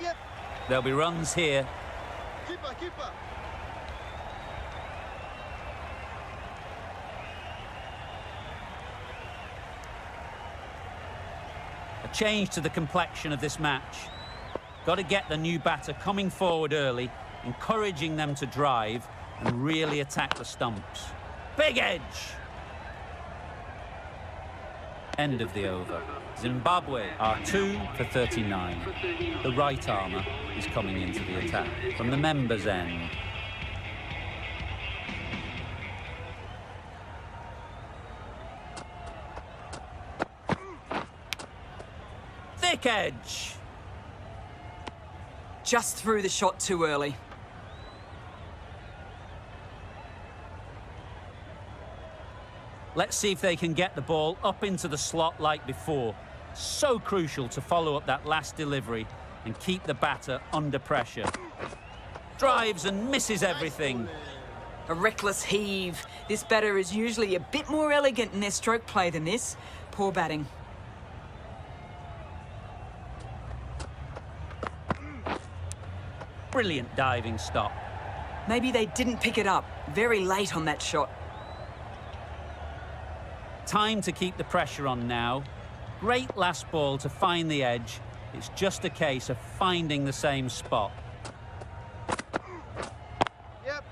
Yep. There'll be runs here. Keeper. A change to the complexion of this match. Got to get the new batter coming forward early, encouraging them to drive and really attack the stumps. Big edge! End of the over. Zimbabwe are 2 for 39. The right armour is coming into the attack from the members' end. Thick edge! Just threw the shot too early. Let's see if they can get the ball up into the slot like before. So crucial to follow up that last delivery and keep the batter under pressure. Drives and misses everything. A reckless heave. This batter is usually a bit more elegant in their stroke play than this. Poor batting. Brilliant diving stop. Maybe they didn't pick it up. Very late on that shot. Time to keep the pressure on now. Great last ball to find the edge. It's just a case of finding the same spot. Yep.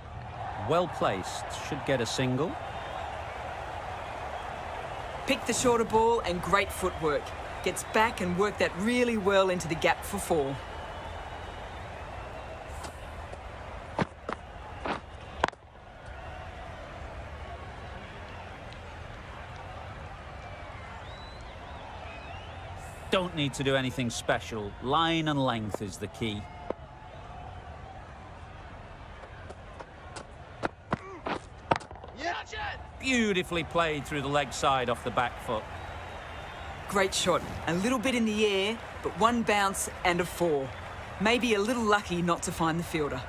Well placed. Should get a single. Picked the shorter ball and great footwork. Gets back and worked that really well into the gap for 4. Don't need to do anything special. Line and length is the key. Yeah. Beautifully played through the leg side off the back foot. Great shot. A little bit in the air, but 1 bounce and a 4. Maybe a little lucky not to find the fielder.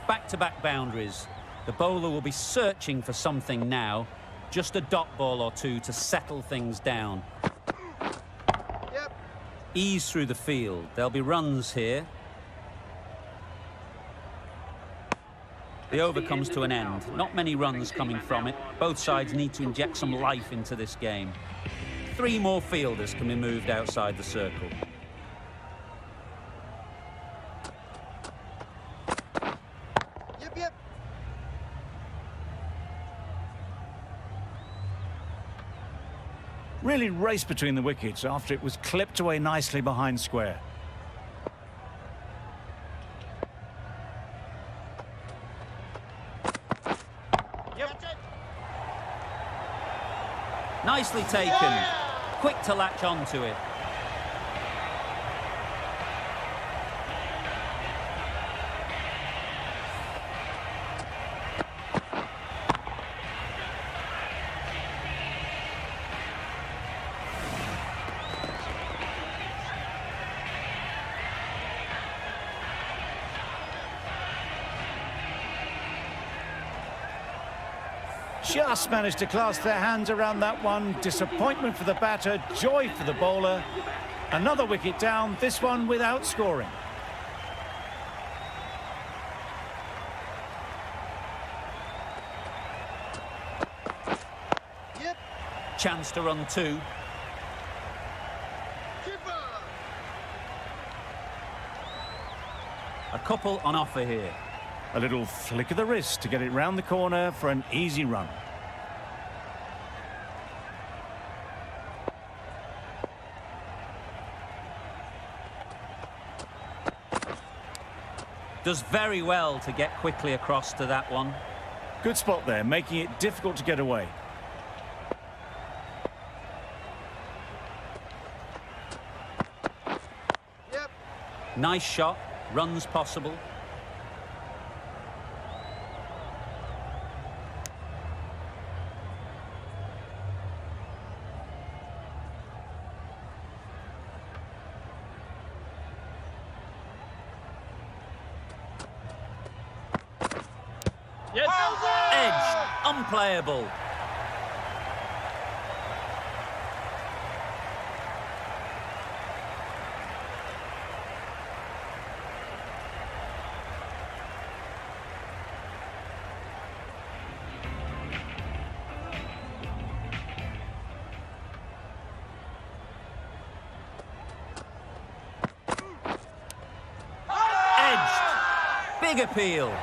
Back-to-back boundaries. The bowler will be searching for something now. Just a dot ball or two to settle things down. Yep. Ease through the field. There'll be runs here. The over comes to an end. Not many runs coming from it. Both sides need to inject some life into this game. 3 more fielders can be moved outside the circle. Yep, yep. Really raced between the wickets after it was clipped away nicely behind square. Nicely taken. Quick to latch onto it. Just managed to clasp their hands around that one. Disappointment for the batter, joy for the bowler. Another wicket down, this one without scoring. Yep. Chance to run 2. Keeper. A couple on offer here. A little flick of the wrist to get it round the corner for an easy run. Does very well to get quickly across to that one. Good spot there, making it difficult to get away. Yep. Nice shot, runs possible. Edged, unplayable. Edged, big appeal.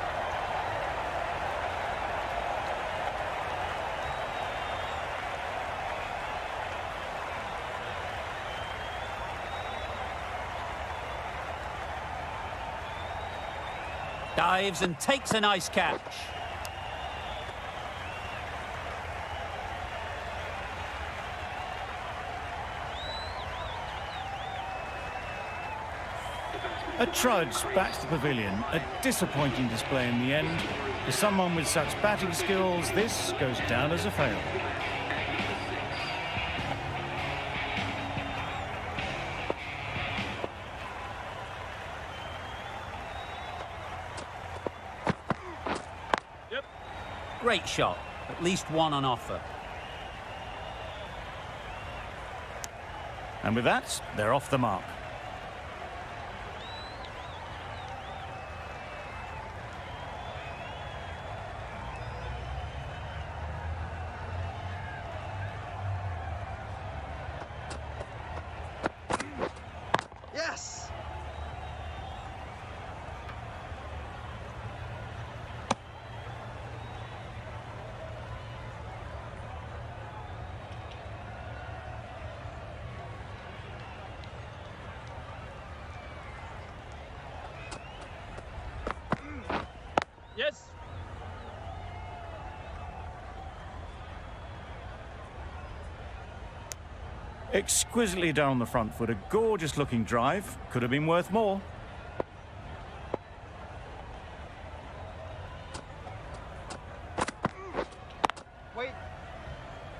Dives and takes a nice catch. A trudge back to the pavilion. A disappointing display in the end. For someone with such batting skills, this goes down as a fail. Great shot, at least 1 on offer. And with that, they're off the mark. Yes. Yes. Exquisitely down the front foot, a gorgeous looking drive. Could have been worth more. Wait.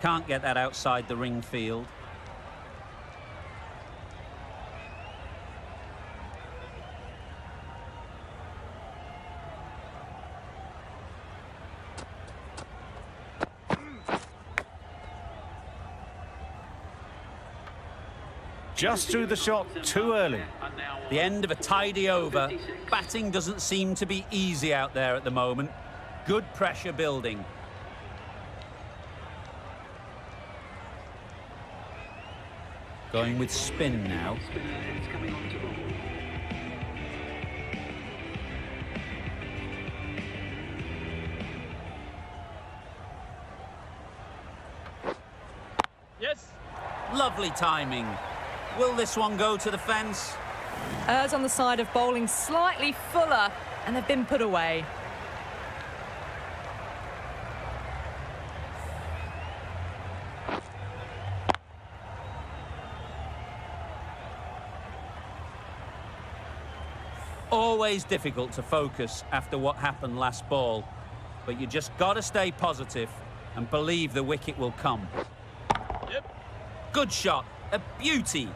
Can't get that outside the ring field. Just threw the shot too early. The end of a tidy over. Batting doesn't seem to be easy out there at the moment. Good pressure building. Going with spin now. It's coming on to ball. Yes. Lovely timing. Will this one go to the fence? Errs on the side of bowling slightly fuller, and they've been put away. Always difficult to focus after what happened last ball, but you just got to stay positive and believe the wicket will come. Yep. Good shot, a beauty.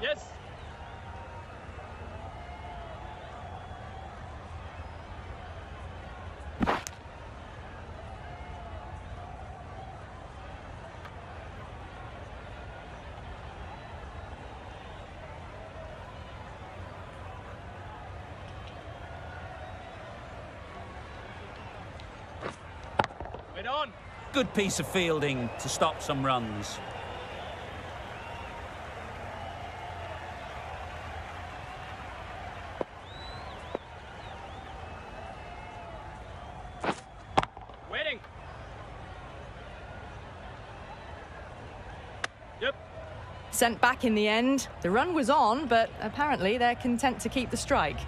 Yes. Wait on. Good piece of fielding to stop some runs. Waiting. Yep. Sent back in the end. The run was on, but apparently they're content to keep the strike.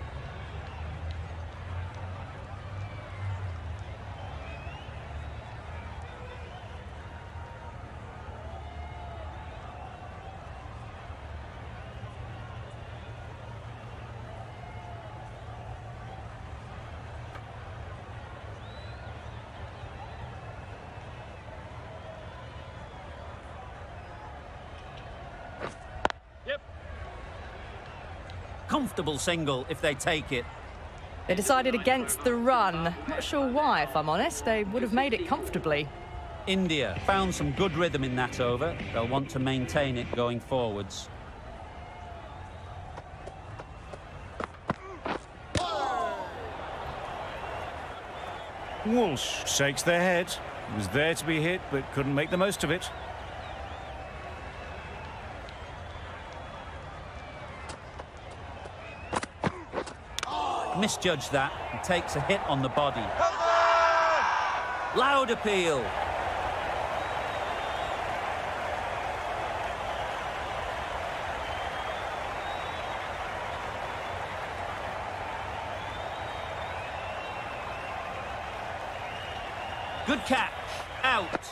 Yep. Comfortable single if they take it. They decided against the run. Not sure why, if I'm honest. They would have made it comfortably. India found some good rhythm in that over. They'll want to maintain it going forwards. Walsh shakes their head. It was there to be hit, but couldn't make the most of it. Misjudged that and takes a hit on the body. Loud appeal. Good catch. Out.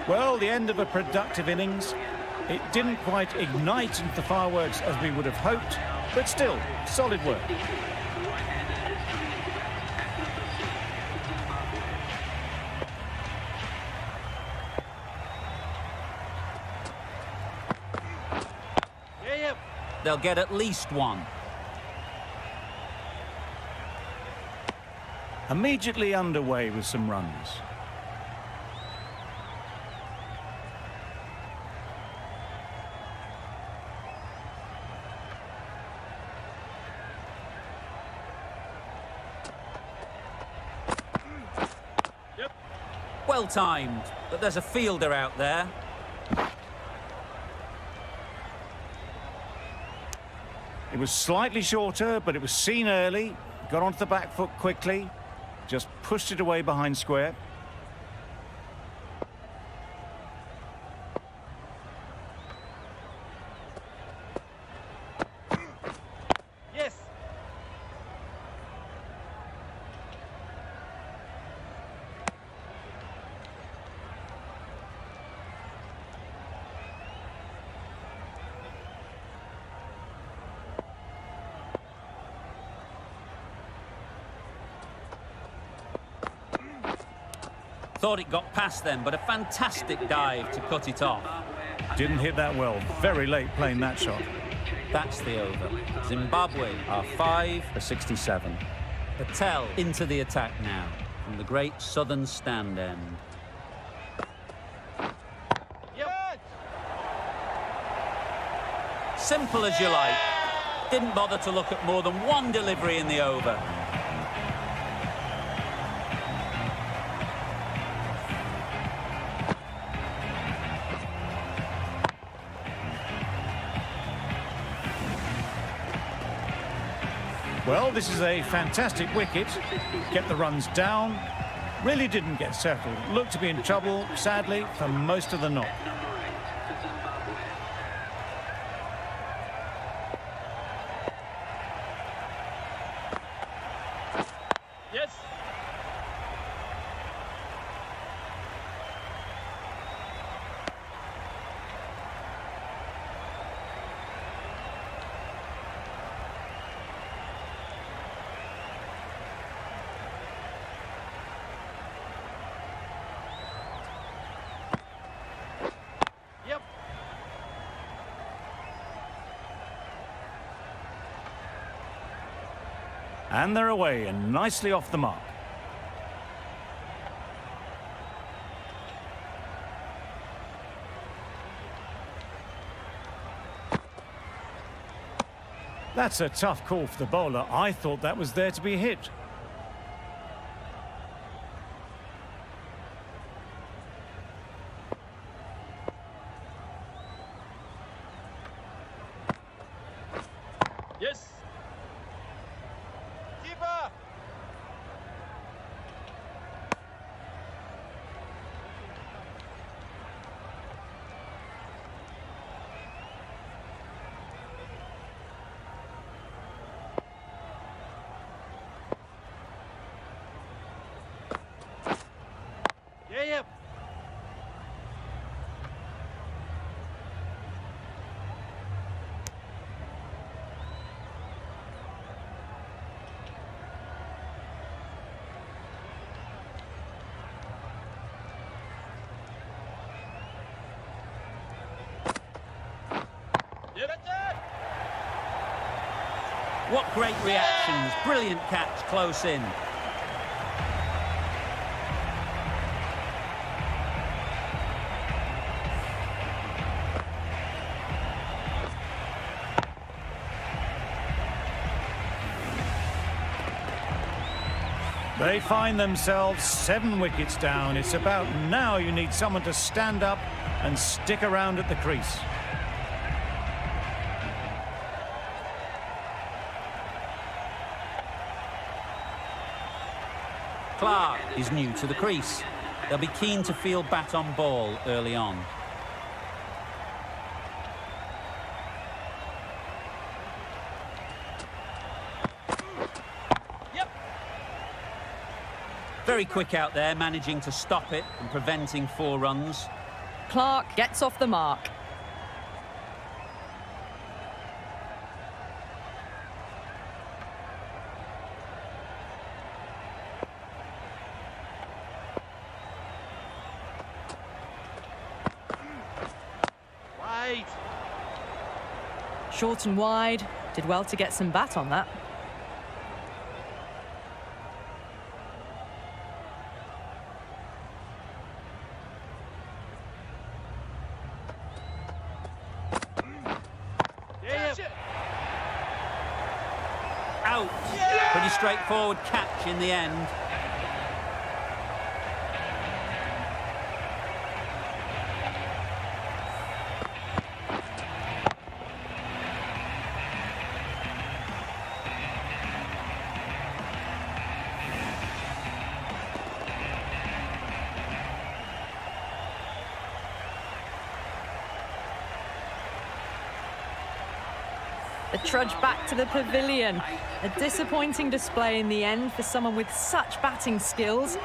Well, the end of a productive innings. It didn't quite ignite into the fireworks as we would have hoped, but still, solid work. Yeah. They'll get at least one. Immediately underway with some runs. Well timed, but there's a fielder out there. It was slightly shorter, but it was seen early. Got onto the back foot quickly. Just pushed it away behind square. Yes. Thought it got past them, but a fantastic dive to cut it off. Didn't hit that well. Very late playing that shot. That's the over. Zimbabwe are 5 for 67. Patel into the attack now from the great southern stand end. Yep. Simple as you like. Didn't bother to look at more than one delivery in the over. Well, this is a fantastic wicket. Kept the runs down. Really didn't get settled. Looked to be in trouble, sadly, for most of the knock. Yes. Yep. And they're away and nicely off the mark. That's a tough call for the bowler. I thought that was there to be hit. Yes. Keeper. Yep. What great reactions. Brilliant catch close in. They find themselves 7 wickets down. It's about now you need someone to stand up and stick around at the crease. Clark is new to the crease. They'll be keen to field bat on ball early on. Very quick out there, managing to stop it and preventing 4 runs. Clark gets off the mark. Wide. Short and wide. Did well to get some bat on that. Out. Pretty straightforward catch in the end. The trudge back to the pavilion. A disappointing display in the end for someone with such batting skills.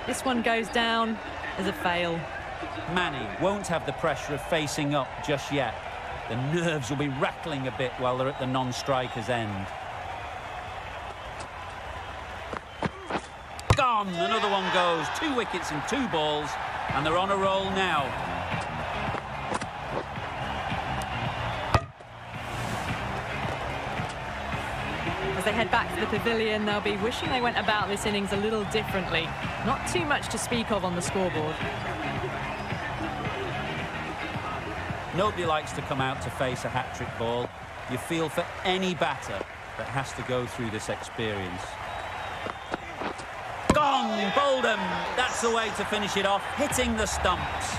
This one goes down as a fail. Manny won't have the pressure of facing up just yet. The nerves will be rattling a bit while they're at the non-striker's end. Gone! gone. Another one goes. 2 wickets in 2 balls, and they're on a roll now. As they head back to the pavilion, they'll be wishing they went about this innings a little differently. Not too much to speak of on the scoreboard. Nobody likes to come out to face a hat-trick ball. You feel for any batter that has to go through this experience. Gone! Bowled him! That's the way to finish it off, hitting the stumps.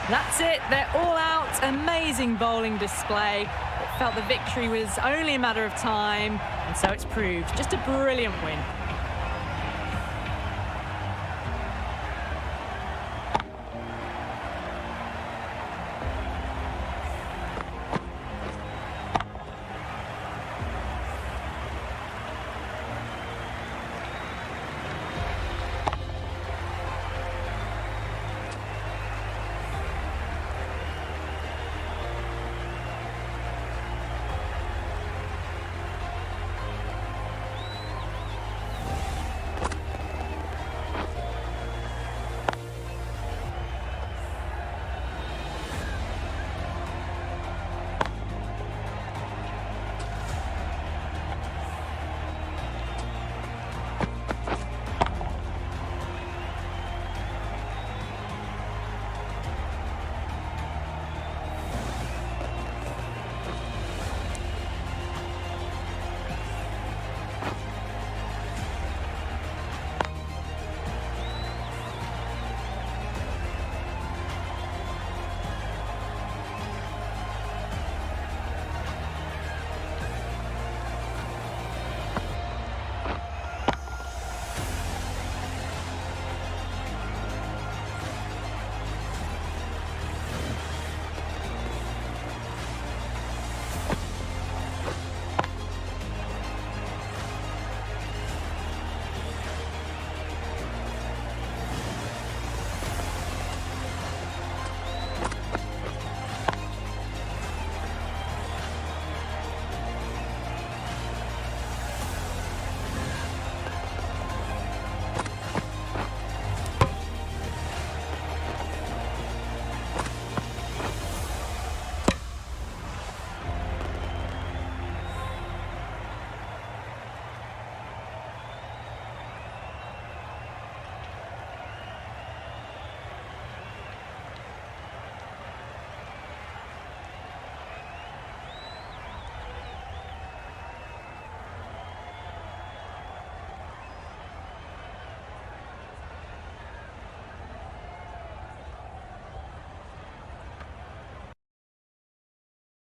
That's it, they're all out. Amazing bowling display. It felt the victory was only a matter of time, and so it's proved. Just a brilliant win.